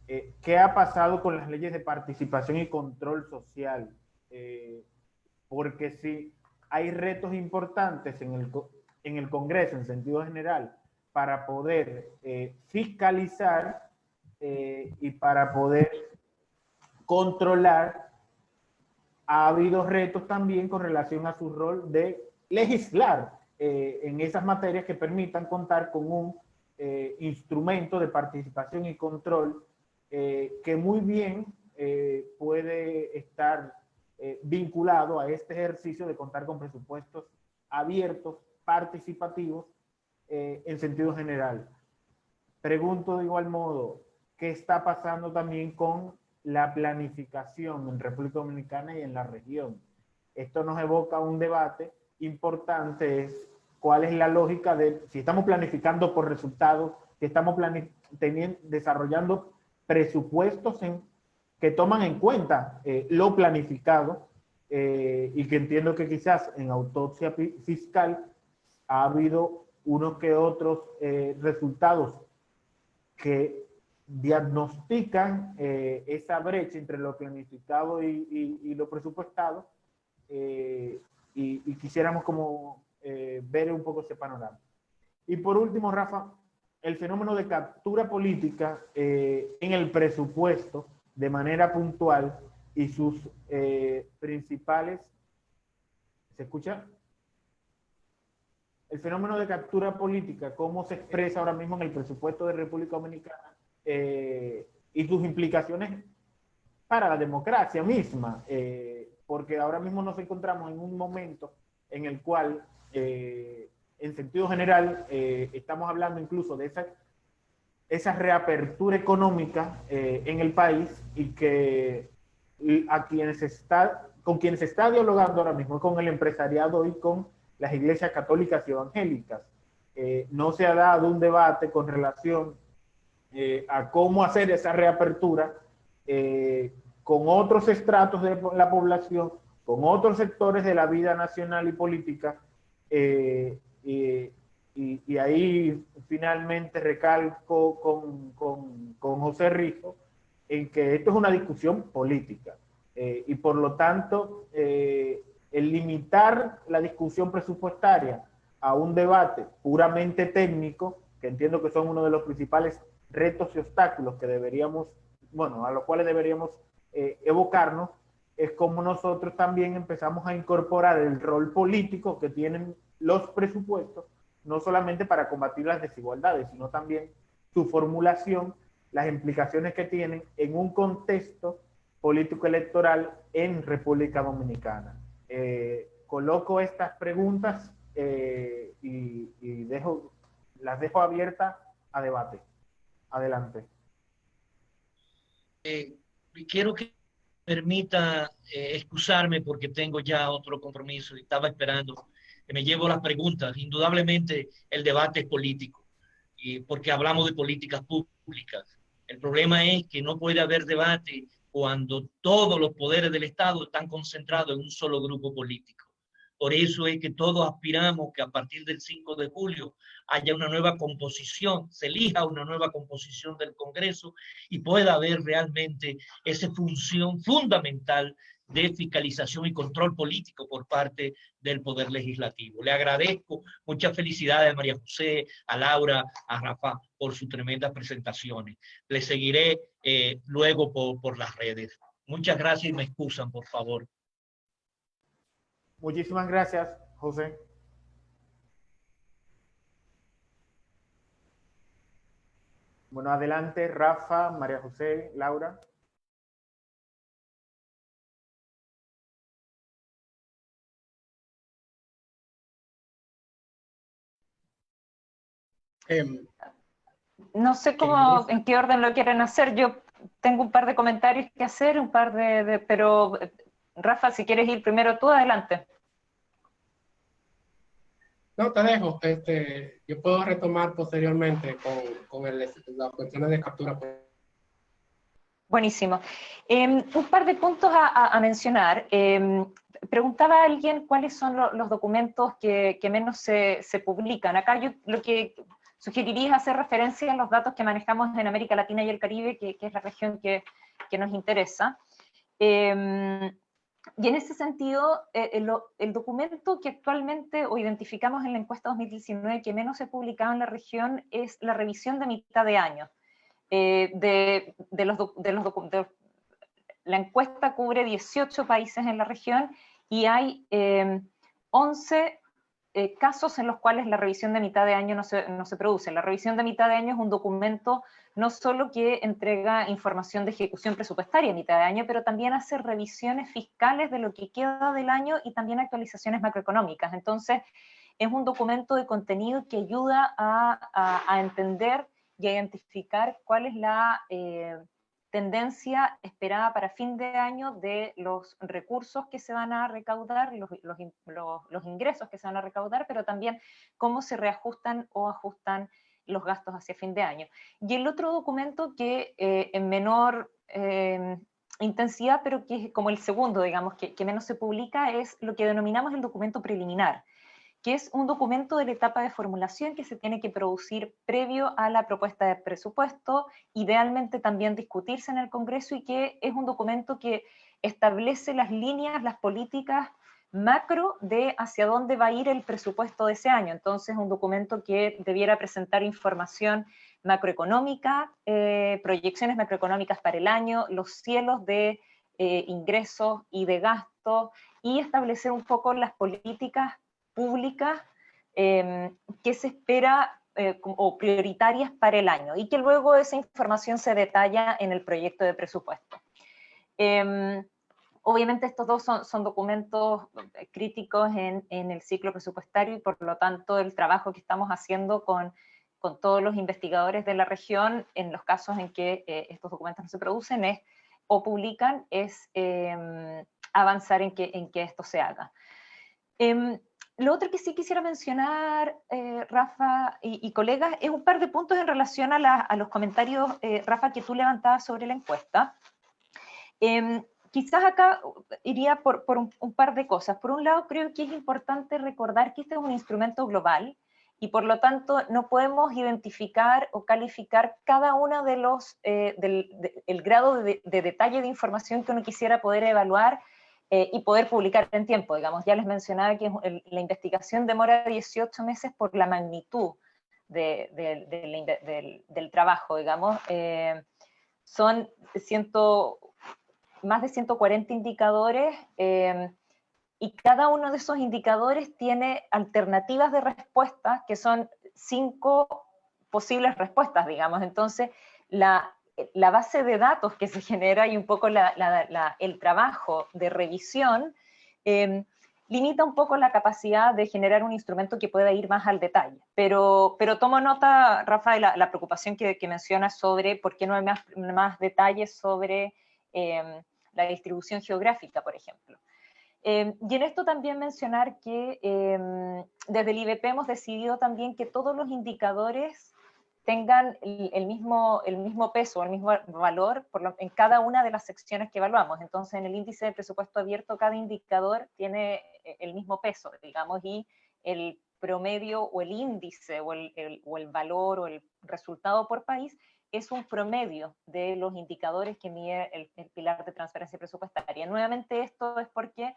¿qué ha pasado con las leyes de participación y control social? porque si hay retos importantes en el Congreso en sentido general para poder fiscalizar y para poder controlar, ha habido retos también con relación a su rol de legislar en esas materias que permitan contar con un instrumento de participación y control que muy bien puede estar vinculado a este ejercicio de contar con presupuestos abiertos, participativos, en sentido general. Pregunto de igual modo, ¿qué está pasando también con la planificación en República Dominicana y en la región? Esto nos evoca un debate importante, es cuál es la lógica de, si estamos planificando por resultados, si estamos desarrollando presupuestos que toman en cuenta lo planificado, y que entiendo que quizás en autopsia fiscal ha habido unos que otros resultados que diagnostican esa brecha entre lo planificado y lo presupuestado, y quisiéramos como ver un poco ese panorama. Y por último, Rafa, el fenómeno de captura política en el presupuesto de manera puntual y sus principales... ¿Se escucha? El fenómeno de captura política, cómo se expresa ahora mismo en el presupuesto de República Dominicana y sus implicaciones para la democracia misma, porque ahora mismo nos encontramos en un momento en el cual, en sentido general, estamos hablando incluso de esa reapertura económica en el país, y que con quienes se está dialogando ahora mismo, con el empresariado y con las iglesias católicas y evangélicas. No se ha dado un debate con relación a cómo hacer esa reapertura con otros estratos de la población, con otros sectores de la vida nacional y política, y ahí finalmente recalco con José Rijo en que esto es una discusión política, y por lo tanto el limitar la discusión presupuestaria a un debate puramente técnico, que entiendo que son uno de los principales retos y obstáculos que deberíamos, bueno, a los cuales deberíamos evocarnos, es como nosotros también empezamos a incorporar el rol político que tienen los presupuestos, no solamente para combatir las desigualdades, sino también su formulación, las implicaciones que tienen en un contexto político electoral en República Dominicana. Coloco estas preguntas y las dejo abiertas a debate. Adelante. Quiero que permita excusarme porque tengo ya otro compromiso y estaba esperando que me llevo las preguntas. Indudablemente el debate es político, y porque hablamos de políticas públicas. El problema es que no puede haber debate cuando todos los poderes del Estado están concentrados en un solo grupo político. Por eso es que todos aspiramos que a partir del 5 de julio haya una nueva composición, se elija una nueva composición del Congreso y pueda haber realmente esa función fundamental de fiscalización y control político por parte del Poder Legislativo. Le agradezco, muchas felicidades a María José, a Laura, a Rafa por sus tremendas presentaciones. Le seguiré luego por las redes. Muchas gracias y me excusan, por favor. Muchísimas gracias, José. Bueno, adelante, Rafa, María José, Laura. No sé cómo, en qué orden lo quieren hacer. Yo tengo un par de comentarios que hacer, pero Rafa, si quieres ir primero tú, adelante. No, te dejo. Yo puedo retomar posteriormente con las cuestiones de captura. Buenísimo. Un par de puntos a mencionar. Preguntaba alguien cuáles son los documentos que menos se publican. Acá yo lo que sugeriría es hacer referencia a los datos que manejamos en América Latina y el Caribe, que es la región que nos interesa. Y en ese sentido, el documento que actualmente o identificamos en la encuesta 2019 que menos se ha publicado en la región es la revisión de mitad de año. La encuesta cubre 18 países en la región y hay 11 casos en los cuales la revisión de mitad de año no se produce. La revisión de mitad de año es un documento no solo que entrega información de ejecución presupuestaria a mitad de año, pero también hace revisiones fiscales de lo que queda del año y también actualizaciones macroeconómicas. Entonces, es un documento de contenido que ayuda a entender y a identificar cuál es la tendencia esperada para fin de año de los recursos que se van a recaudar, los ingresos que se van a recaudar, pero también cómo se reajustan o ajustan los gastos hacia fin de año. Y el otro documento que en menor intensidad, pero que es como el segundo, digamos, que menos se publica, es lo que denominamos el documento preliminar, que es un documento de la etapa de formulación que se tiene que producir previo a la propuesta de presupuesto, idealmente también discutirse en el Congreso, y que es un documento que establece las líneas, las políticas macro de hacia dónde va a ir el presupuesto de ese año. Entonces, un documento que debiera presentar información macroeconómica, proyecciones macroeconómicas para el año, los cielos de ingresos y de gastos, y establecer un poco las políticas públicas que se espera o prioritarias para el año, y que luego esa información se detalla en el proyecto de presupuesto. Obviamente estos dos son documentos críticos en el ciclo presupuestario, y por lo tanto el trabajo que estamos haciendo con todos los investigadores de la región, en los casos en que estos documentos no se producen o publican, es avanzar en que esto se haga. Lo otro que sí quisiera mencionar, Rafa y colegas, es un par de puntos en relación a los comentarios, Rafa, que tú levantabas sobre la encuesta. Quizás acá iría por un par de cosas. Por un lado, creo que es importante recordar que este es un instrumento global y por lo tanto no podemos identificar o calificar cada uno de los, el grado de detalle de información que uno quisiera poder evaluar y poder publicar en tiempo, digamos. Ya les mencionaba que la investigación demora 18 meses por la magnitud del trabajo, digamos. Son más de 140 indicadores y cada uno de esos indicadores tiene alternativas de respuesta que son 5 posibles respuestas, digamos. Entonces, la base de datos que se genera y un poco el trabajo de revisión limita un poco la capacidad de generar un instrumento que pueda ir más al detalle. Pero tomo nota, Rafa, de la preocupación que mencionas sobre por qué no hay más detalles sobre la distribución geográfica, por ejemplo. Y en esto también mencionar que desde el IBP hemos decidido también que todos los indicadores tengan el mismo peso, el mismo valor en cada una de las secciones que evaluamos. Entonces, en el índice de presupuesto abierto, cada indicador tiene el mismo peso, digamos, y el promedio o el índice o el valor o el resultado por país es un promedio de los indicadores que mide el pilar de transferencia presupuestaria. Nuevamente, esto es porque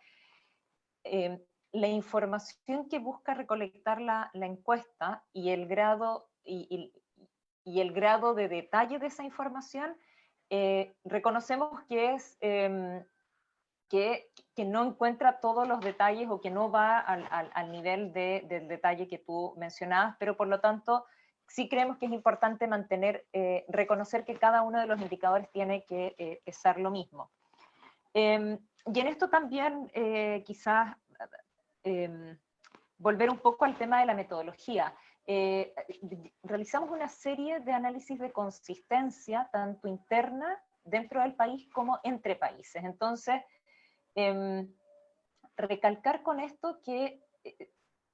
la información que busca recolectar la encuesta y el grado y el grado de detalle de esa información, reconocemos que es que no encuentra todos los detalles o que no va al nivel del detalle que tú mencionabas, pero por lo tanto sí creemos que es importante reconocer que cada uno de los indicadores tiene que pesar lo mismo. Y en esto también quizás volver un poco al tema de la metodología. Realizamos una serie de análisis de consistencia, tanto interna dentro del país como entre países. Entonces, recalcar con esto que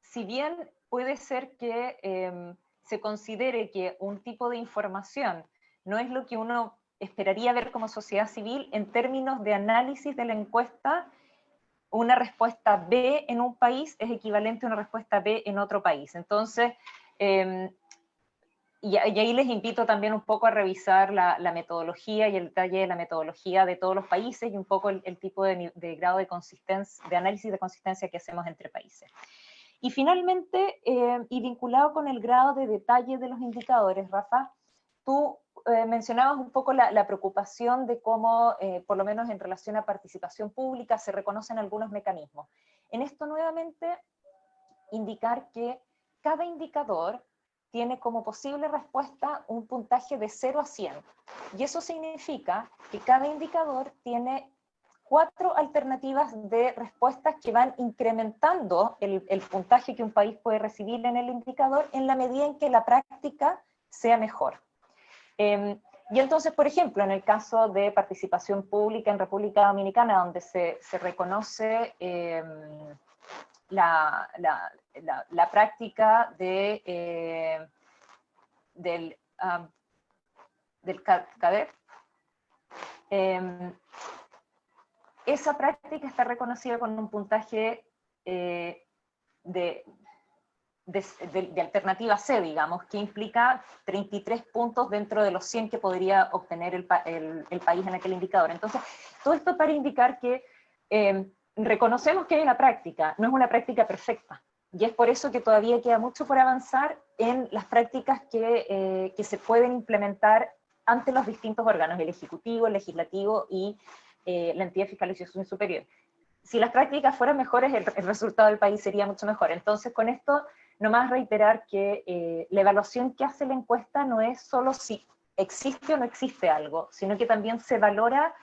si bien puede ser que se considere que un tipo de información no es lo que uno esperaría ver como sociedad civil, en términos de análisis de la encuesta, una respuesta B en un país es equivalente a una respuesta B en otro país. Entonces, y ahí les invito también un poco a revisar la metodología y el detalle de la metodología de todos los países y un poco el tipo de grado de consistencia, de análisis de consistencia que hacemos entre países. Y finalmente, y vinculado con el grado de detalle de los indicadores, Rafa, tú mencionabas un poco la preocupación de cómo, por lo menos en relación a participación pública, se reconocen algunos mecanismos. En esto nuevamente, indicar que cada indicador tiene como posible respuesta un puntaje de 0 a 100. Y eso significa que cada indicador tiene 4 alternativas de respuestas que van incrementando el puntaje que un país puede recibir en el indicador en la medida en que la práctica sea mejor. Y entonces, por ejemplo, en el caso de participación pública en República Dominicana, donde se reconoce la práctica del CADEP, esa práctica está reconocida con un puntaje de alternativa C, digamos, que implica 33 puntos dentro de los 100 que podría obtener el país en aquel indicador. Entonces, todo esto para indicar que reconocemos que hay una práctica, no es una práctica perfecta, y es por eso que todavía queda mucho por avanzar en las prácticas que se pueden implementar ante los distintos órganos, el Ejecutivo, el Legislativo y la entidad de fiscalización superior. Si las prácticas fueran mejores, el resultado del país sería mucho mejor. Entonces, con esto, nomás reiterar que la evaluación que hace la encuesta no es solo si existe o no existe algo, sino que también se valora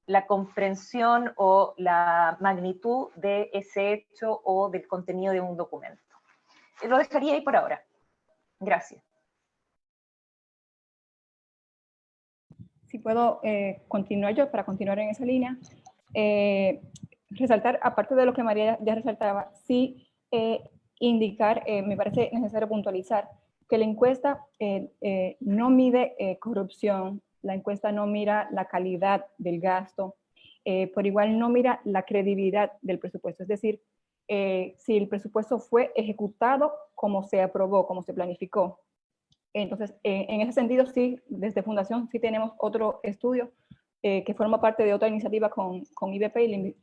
la comprensión o la magnitud de ese hecho o del contenido de un documento. Lo dejaría ahí por ahora. Gracias. Si puedo continuar yo, para continuar en esa línea, resaltar, aparte de lo que María ya resaltaba, sí indicar, me parece necesario puntualizar, que la encuesta no mide corrupción, la encuesta no mira la calidad del gasto, por igual no mira la credibilidad del presupuesto, es decir, si el presupuesto fue ejecutado como se aprobó, como se planificó. Entonces, en ese sentido, sí, desde Fundación sí tenemos otro estudio que forma parte de otra iniciativa con IBP y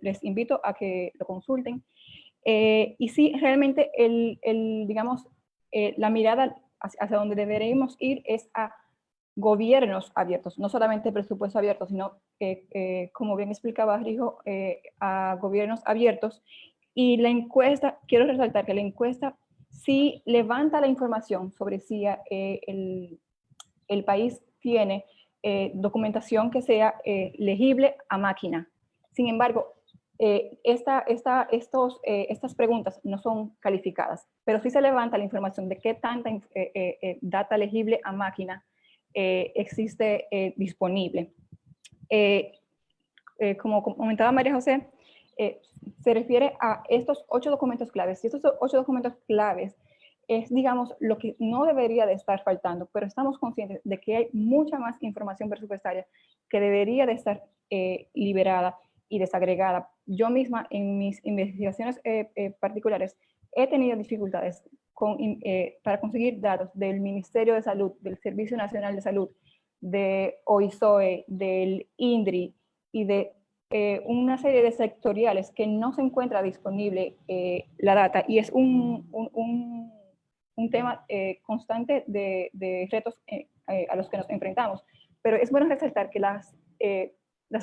les invito a que lo consulten. Y sí, realmente, digamos, la mirada hacia donde deberíamos ir es a gobiernos abiertos, no solamente presupuestos abiertos, sino, como bien explicaba Rijo, a gobiernos abiertos. Y la encuesta, quiero resaltar que la encuesta sí levanta la información sobre si el país tiene documentación que sea legible a máquina. Sin embargo, estas preguntas no son calificadas, pero sí se levanta la información de qué tanta data legible a máquina existe disponible. Como comentaba María José, se refiere a estos 8 documentos claves. Y estos 8 documentos claves es, digamos, lo que no debería de estar faltando, pero estamos conscientes de que hay mucha más información presupuestaria que debería de estar liberada y desagregada. Yo misma, en mis investigaciones particulares, he tenido dificultades para conseguir datos del Ministerio de Salud, del Servicio Nacional de Salud, de OISOE, del INDRI y de una serie de sectoriales que no se encuentra disponible la data, y es un tema constante de retos a los que nos enfrentamos. Pero es bueno resaltar que las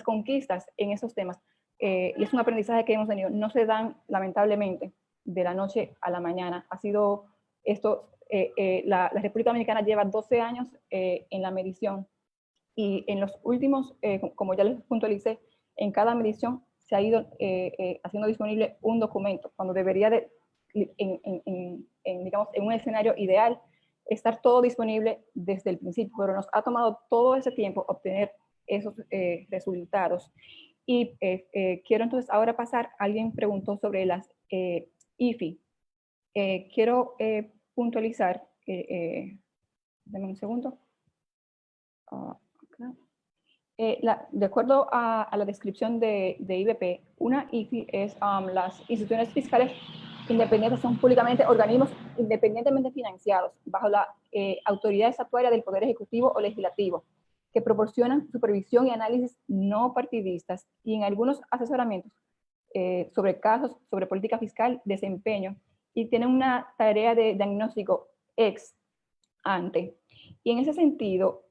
conquistas en esos temas, y es un aprendizaje que hemos tenido, no se dan lamentablemente de la noche a la mañana. Ha sido esto, la República Dominicana lleva 12 años en la medición, y en los últimos, como ya les puntualicé, en cada medición se ha ido haciendo disponible un documento, cuando debería de, digamos, en un escenario ideal, estar todo disponible desde el principio, pero nos ha tomado todo ese tiempo obtener esos resultados. Y quiero entonces ahora pasar, alguien preguntó sobre las IFI. Quiero puntualizar, denme un segundo. De acuerdo a la descripción de IBP, una IFI es las instituciones fiscales independientes son públicamente organismos independientemente financiados bajo la autoridad estatuaria del Poder Ejecutivo o Legislativo, que proporcionan supervisión y análisis no partidistas y en algunos asesoramientos sobre casos, sobre política fiscal, desempeño, y tienen una tarea de diagnóstico ex ante. Y en ese sentido,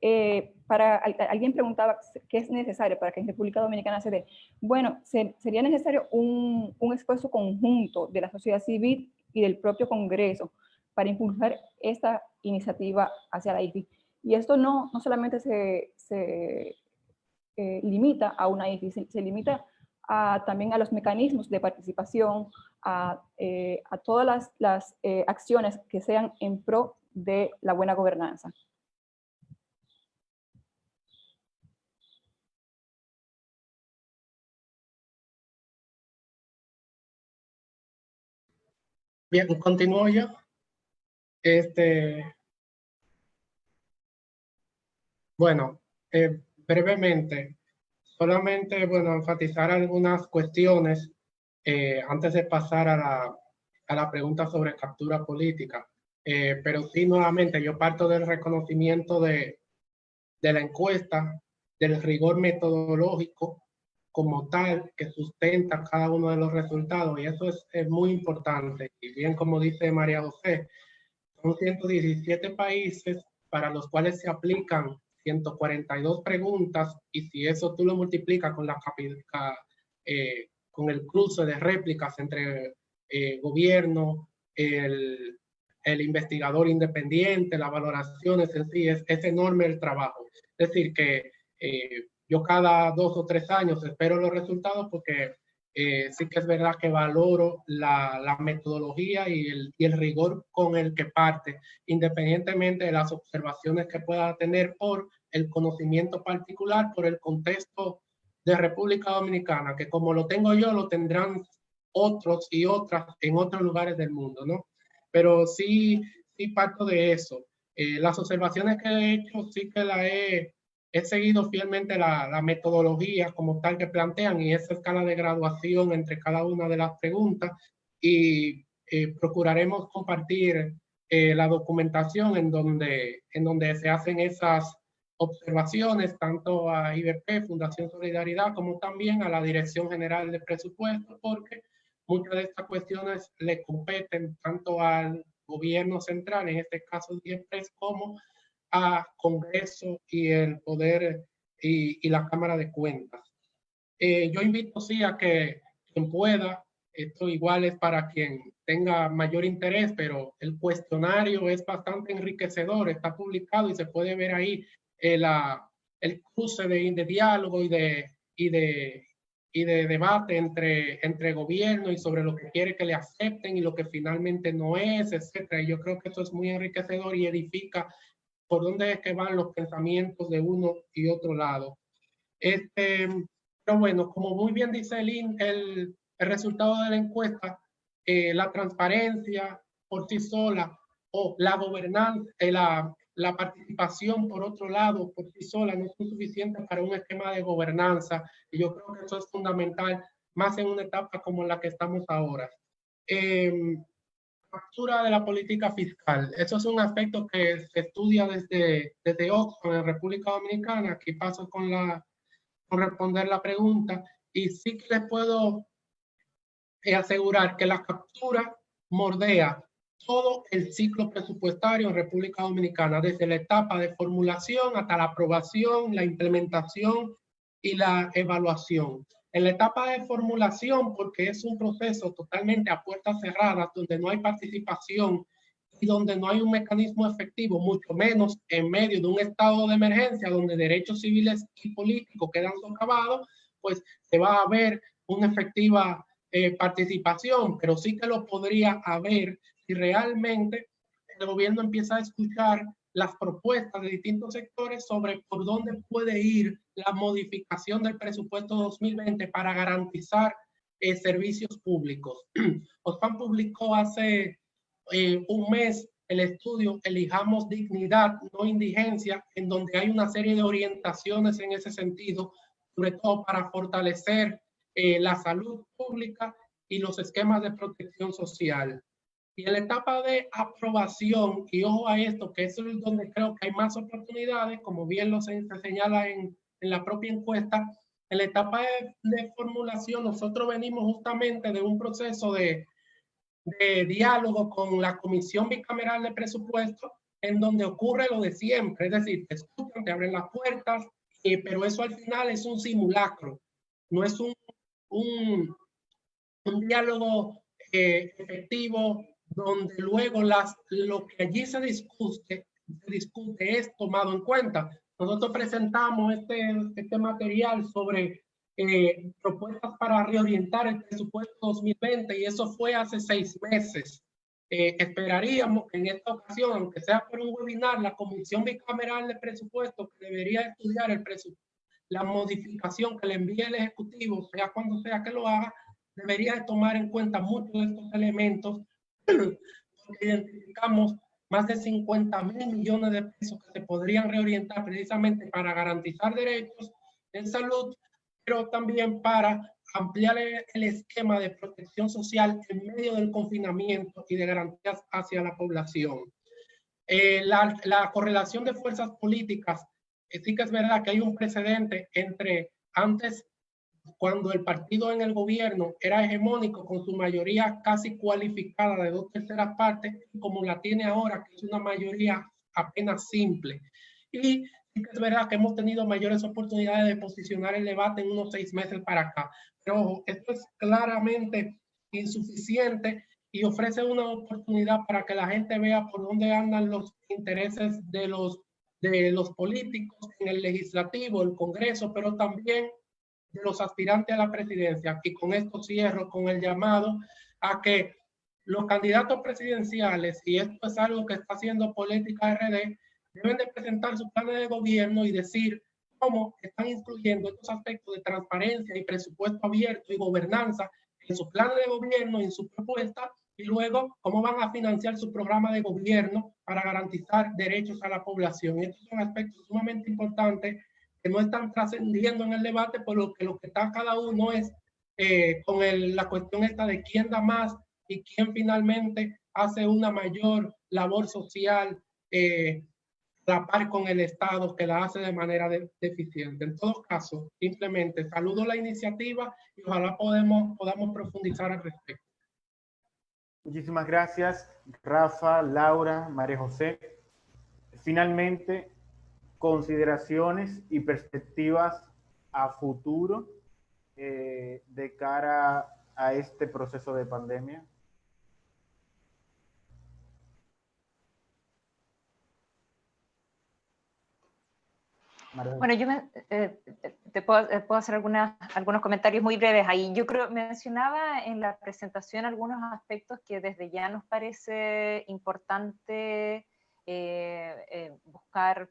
alguien preguntaba qué es necesario para que en República Dominicana se dé. Bueno, sería necesario un esfuerzo conjunto de la sociedad civil y del propio Congreso para impulsar esta iniciativa hacia la IFI. Y esto no solamente se limita a una IFI, se limita también a los mecanismos de participación, a todas las acciones que sean en pro de la buena gobernanza. Bien, continúo yo. Bueno, brevemente, solamente, bueno, enfatizar algunas cuestiones antes de pasar a la pregunta sobre captura política. Pero sí, nuevamente, yo parto del reconocimiento de la encuesta, del rigor metodológico como tal que sustenta cada uno de los resultados, y eso es muy importante. Y bien, como dice María José, son 117 países para los cuales se aplican 142 preguntas, y si eso tú lo multiplicas con con el cruce de réplicas entre gobierno, el investigador independiente, las valoraciones en sí, es enorme el trabajo. Es decir, que yo cada 2 o 3 años espero los resultados, porque sí que es verdad que valoro la metodología y el rigor con el que parte, independientemente de las observaciones que pueda tener por el conocimiento particular, por el contexto de República Dominicana, que como lo tengo yo, lo tendrán otros y otras en otros lugares del mundo, ¿no? Pero sí parto de eso. Las observaciones que he hecho sí que he seguido fielmente la metodología como tal que plantean, y esa escala de graduación entre cada una de las preguntas, y procuraremos compartir la documentación en donde se hacen esas observaciones, tanto a IBP, Fundación Solidaridad, como también a la Dirección General de Presupuestos, porque muchas de estas cuestiones le competen tanto al gobierno central, en este caso DIEPRES, como a Congreso y el Poder y la Cámara de Cuentas. Yo invito sí a que quien pueda, esto igual es para quien tenga mayor interés, pero el cuestionario es bastante enriquecedor, está publicado y se puede ver ahí el cruce de diálogo y de debate entre gobierno y sobre lo que quiere que le acepten y lo que finalmente no es, etcétera. Y yo creo que esto es muy enriquecedor y edifica por dónde es que van los pensamientos de uno y otro lado. Pero bueno, como muy bien dice el resultado de la encuesta, la transparencia por sí sola o la gobernanza, la participación por otro lado por sí sola no es suficiente para un esquema de gobernanza, y yo creo que eso es fundamental, más en una etapa como la que estamos ahora. Captura de la política fiscal. Eso es un aspecto que se estudia desde Oxford, en República Dominicana. Aquí paso con responder la pregunta, y sí que les puedo asegurar que la captura mordea todo el ciclo presupuestario en República Dominicana, desde la etapa de formulación hasta la aprobación, la implementación y la evaluación. En la etapa de formulación, porque es un proceso totalmente a puertas cerradas, donde no hay participación y donde no hay un mecanismo efectivo, mucho menos en medio de un estado de emergencia donde derechos civiles y políticos quedan socavados, pues se va a ver una efectiva participación, pero sí que lo podría haber si realmente el gobierno empieza a escuchar las propuestas de distintos sectores sobre por dónde puede ir la modificación del presupuesto 2020 para garantizar servicios públicos. Oxfam publicó hace un mes el estudio Elijamos Dignidad, no Indigencia, en donde hay una serie de orientaciones en ese sentido, sobre todo para fortalecer la salud pública y los esquemas de protección social. Y en la etapa de aprobación, y ojo a esto, que eso es donde creo que hay más oportunidades, como bien se señala en la propia encuesta, en la etapa de formulación nosotros venimos justamente de un proceso de diálogo con la Comisión Bicameral de Presupuestos, en donde ocurre lo de siempre, es decir, te escuchan, te abren las puertas, pero eso al final es un simulacro, no es un diálogo efectivo donde luego lo que allí se discute es tomado en cuenta. Nosotros presentamos este material sobre propuestas para reorientar el presupuesto 2020 y eso fue hace 6 meses. Esperaríamos que en esta ocasión, aunque sea por un webinar, la Comisión Bicameral de Presupuestos, que debería estudiar la modificación que le envíe el Ejecutivo, sea cuando sea que lo haga, debería de tomar en cuenta muchos de estos elementos, porque identificamos más de 50.000 millones de pesos que se podrían reorientar precisamente para garantizar derechos en salud, pero también para ampliar el esquema de protección social en medio del confinamiento y de garantías hacia la población. La correlación de fuerzas políticas, sí que es verdad que hay un precedente entre antes, cuando el partido en el gobierno era hegemónico con su mayoría casi cualificada de 2/3 partes, como la tiene ahora, que es una mayoría apenas simple. Y es verdad que hemos tenido mayores oportunidades de posicionar el debate en unos 6 meses para acá. Pero esto es claramente insuficiente y ofrece una oportunidad para que la gente vea por dónde andan los intereses de los políticos en el legislativo, el Congreso, pero también de los aspirantes a la presidencia. Y con esto cierro con el llamado a que los candidatos presidenciales, y esto es algo que está haciendo Política RD, deben de presentar sus planes de gobierno y decir cómo están incluyendo estos aspectos de transparencia y presupuesto abierto y gobernanza en sus planes de gobierno y en su propuesta, y luego cómo van a financiar su programa de gobierno para garantizar derechos a la población. Y estos son aspectos sumamente importantes que no están trascendiendo en el debate, por lo que está cada uno es con la cuestión esta de quién da más y quién finalmente hace una mayor labor social a la par con el Estado, que la hace de manera deficiente. En todo caso, simplemente saludo la iniciativa y ojalá podamos profundizar al respecto. Muchísimas gracias, Rafa, Laura, María José. Finalmente, consideraciones y perspectivas a futuro de cara a este proceso de pandemia. Bueno, yo te puedo hacer algunos comentarios muy breves ahí. Yo creo, mencionaba en la presentación algunos aspectos que desde ya nos parece importante buscar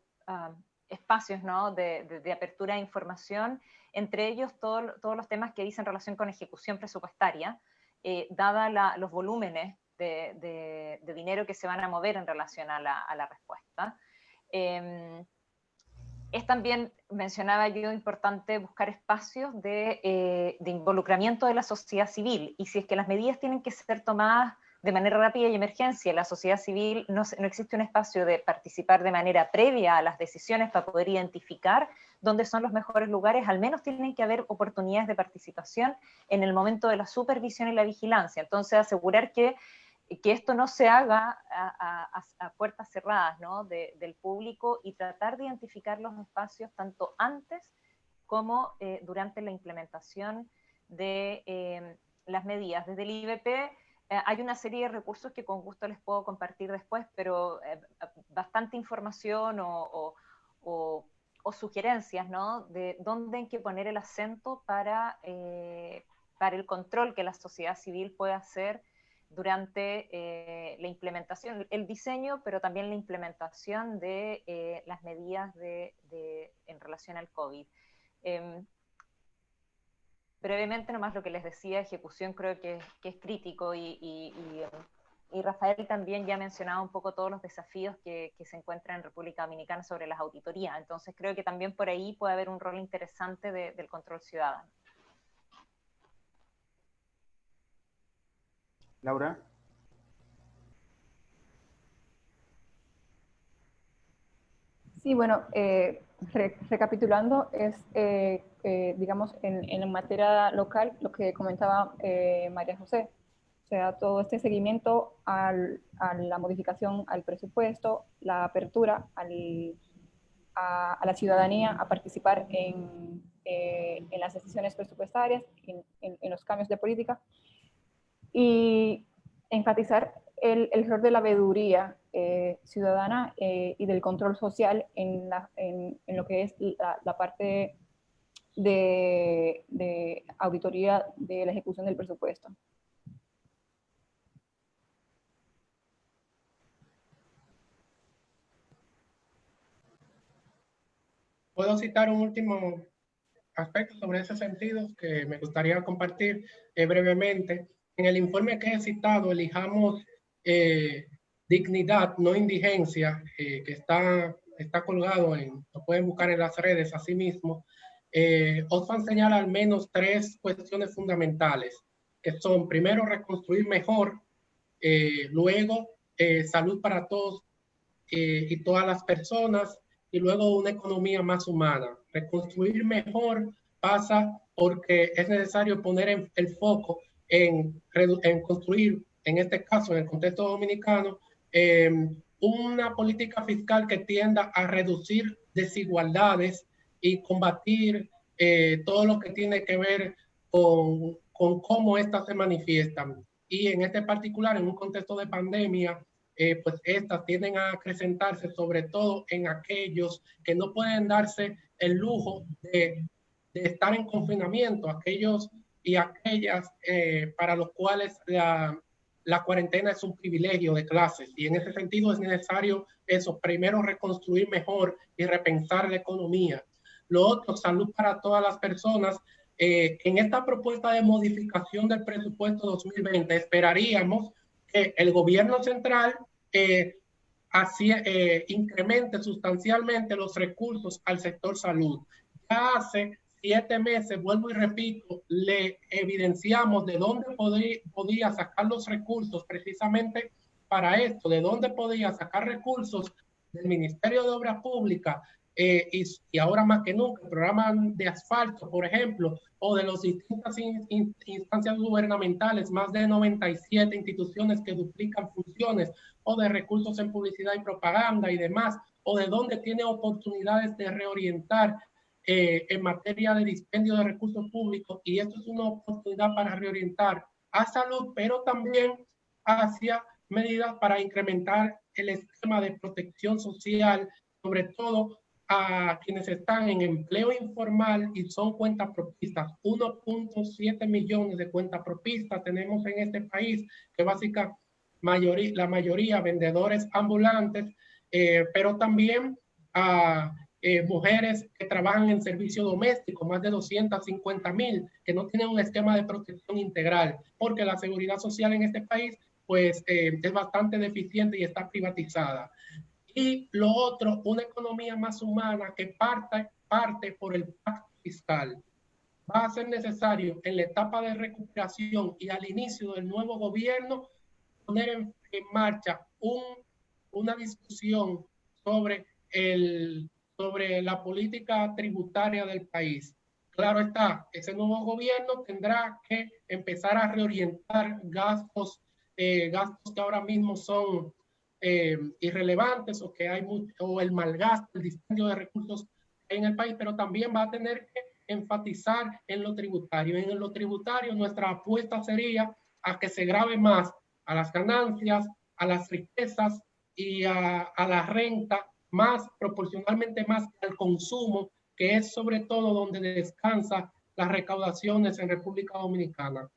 espacios, ¿no? de apertura de información, entre ellos todos los temas que dicen relación con ejecución presupuestaria, dada los volúmenes de dinero que se van a mover en relación a la respuesta. Es también, mencionaba yo, importante buscar espacios de involucramiento de la sociedad civil, y si es que las medidas tienen que ser tomadas de manera rápida y emergencia, la sociedad civil no existe un espacio de participar de manera previa a las decisiones para poder identificar dónde son los mejores lugares, al menos tienen que haber oportunidades de participación en el momento de la supervisión y la vigilancia. Entonces, asegurar que esto no se haga a puertas cerradas, ¿no? del público, y tratar de identificar los espacios tanto antes como durante la implementación de las medidas. Desde el IBP hay una serie de recursos que con gusto les puedo compartir después, pero bastante información o sugerencias, ¿no? de dónde hay que poner el acento para el control que la sociedad civil puede hacer durante la implementación, el diseño, pero también la implementación de las medidas en relación al COVID. Brevemente, nomás lo que les decía, ejecución creo que es crítico, y Rafael también ya ha mencionado un poco todos los desafíos que se encuentran en República Dominicana sobre las auditorías, entonces creo que también por ahí puede haber un rol interesante del control ciudadano. Laura. Sí, bueno, recapitulando, digamos, en materia local, lo que comentaba María José, o sea, todo este seguimiento a la modificación al presupuesto, la apertura a la ciudadanía a participar en las decisiones presupuestarias, en los cambios de política, y enfatizar el rol de la veeduría ciudadana y del control social en lo que es la parte de auditoría de la ejecución del presupuesto. Puedo citar un último aspectos sobre ese sentido que me gustaría compartir brevemente. En el informe que he citado, elijamos dignidad, no indigencia, que está colgado lo pueden buscar en las redes así mismo. Oxfam señala al menos 3 cuestiones fundamentales, que son, primero, reconstruir mejor, luego, salud para todos y todas las personas, y luego una economía más humana. Reconstruir mejor pasa porque es necesario poner el foco en construir, en este caso, en el contexto dominicano, una política fiscal que tienda a reducir desigualdades y combatir todo lo que tiene que ver con cómo éstas se manifiestan. Y en este particular, en un contexto de pandemia, pues estas tienden a acrecentarse sobre todo en aquellos que no pueden darse el lujo de estar en confinamiento, aquellos y aquellas para los cuales la cuarentena es un privilegio de clases, y en ese sentido es necesario eso, primero reconstruir mejor y repensar la economía. Lo otro, salud para todas las personas. En esta propuesta de modificación del presupuesto 2020 esperaríamos que el gobierno central incremente sustancialmente los recursos al sector salud. Ya hace 7 meses, vuelvo y repito, le evidenciamos de dónde podía sacar los recursos precisamente para esto, de dónde podía sacar recursos del Ministerio de Obras Públicas, y ahora más que nunca, el programa de asfalto, por ejemplo, o de las distintas instancias gubernamentales, más de 97 instituciones que duplican funciones, o de recursos en publicidad y propaganda y demás, o de dónde tiene oportunidades de reorientar en materia de dispendio de recursos públicos, y esto es una oportunidad para reorientar a salud, pero también hacia medidas para incrementar el esquema de protección social, sobre todo a quienes están en empleo informal y son cuentapropistas. 1.7 millones de cuentapropistas tenemos en este país, que básicamente la mayoría vendedores ambulantes, pero también a mujeres que trabajan en servicio doméstico, más de 250,000, que no tienen un esquema de protección integral, porque la seguridad social en este país pues es bastante deficiente y está privatizada. Y lo otro, una economía más humana que parte por el pacto fiscal. Va a ser necesario en la etapa de recuperación y al inicio del nuevo gobierno poner en marcha una discusión sobre la política tributaria del país. Claro está, ese nuevo gobierno tendrá que empezar a reorientar gastos que ahora mismo son irrelevantes, o que hay o el malgasto, el dispendio de recursos en el país, pero también va a tener que enfatizar en lo tributario. En lo tributario, nuestra apuesta sería a que se grave más a las ganancias, a las riquezas y a la renta, más proporcionalmente más al consumo, que es sobre todo donde descansa las recaudaciones en República Dominicana.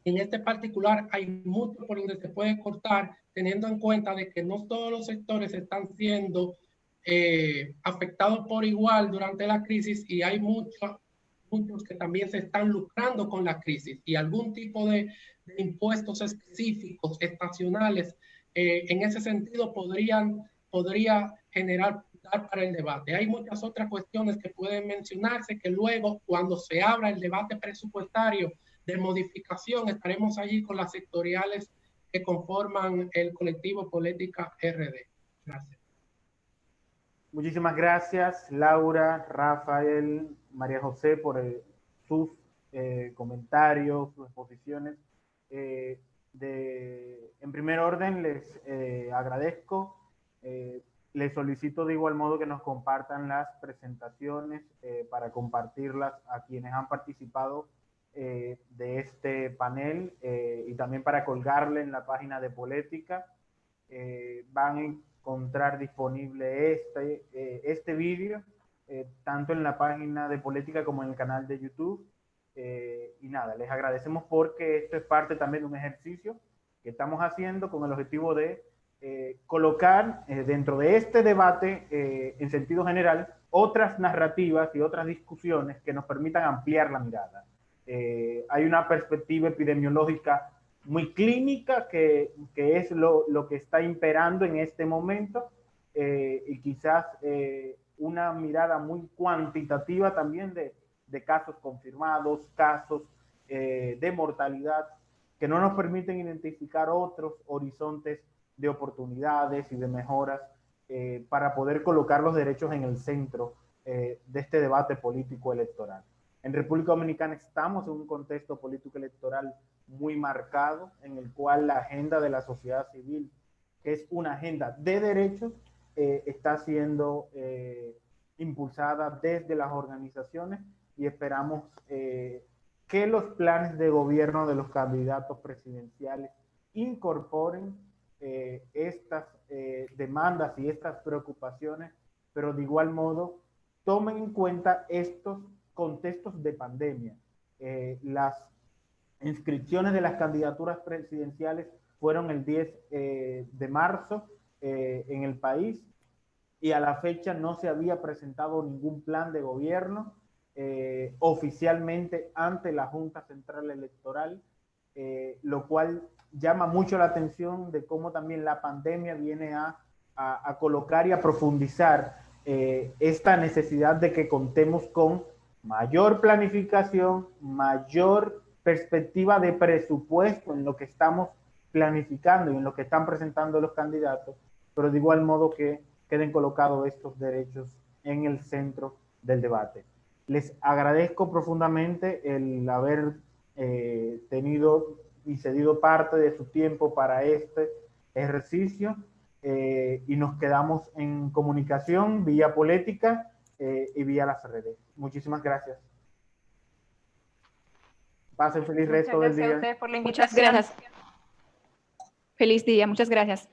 En este particular hay mucho por donde se puede cortar, teniendo en cuenta de que no todos los sectores están siendo afectados por igual durante la crisis, y hay muchos que también se están lucrando con la crisis, y algún tipo de impuestos específicos, estacionales, en ese sentido podría generar para el debate. Hay muchas otras cuestiones que pueden mencionarse, que luego, cuando se abra el debate presupuestario, de modificación, estaremos allí con las sectoriales que conforman el colectivo Política RD. Gracias. Muchísimas gracias, Laura, Rafael, María José, por sus comentarios, sus exposiciones. En primer orden, les agradezco. Les solicito de igual modo que nos compartan las presentaciones para compartirlas a quienes han participado de este panel y también para colgarle en la página de Política. Van a encontrar disponible este vídeo tanto en la página de Política como en el canal de YouTube. Y nada, les agradecemos porque esto es parte también de un ejercicio que estamos haciendo con el objetivo de colocar dentro de este debate en sentido general otras narrativas y otras discusiones que nos permitan ampliar la mirada. Hay una perspectiva epidemiológica muy clínica que es lo que está imperando en este momento y quizás una mirada muy cuantitativa también de casos confirmados, casos de mortalidad que no nos permiten identificar otros horizontes de oportunidades y de mejoras para poder colocar los derechos en el centro de este debate político electoral. En República Dominicana estamos en un contexto político electoral muy marcado, en el cual la agenda de la sociedad civil, que es una agenda de derechos, está siendo impulsada desde las organizaciones y esperamos que los planes de gobierno de los candidatos presidenciales incorporen estas demandas y estas preocupaciones, pero de igual modo tomen en cuenta estos contextos de pandemia. Las inscripciones de las candidaturas presidenciales fueron el 10 de marzo en el país y a la fecha no se había presentado ningún plan de gobierno oficialmente ante la Junta Central Electoral, lo cual llama mucho la atención de cómo también la pandemia viene a colocar y a profundizar esta necesidad de que contemos con mayor planificación, mayor perspectiva de presupuesto en lo que estamos planificando y en lo que están presentando los candidatos, pero de igual modo que queden colocados estos derechos en el centro del debate. Les agradezco profundamente el haber tenido y cedido parte de su tiempo para este ejercicio y nos quedamos en comunicación vía Política y vía las redes. Muchísimas gracias. Pasen feliz resto del día. Muchas gracias a ustedes por la Muchas invitación. gracias. Feliz día, muchas gracias.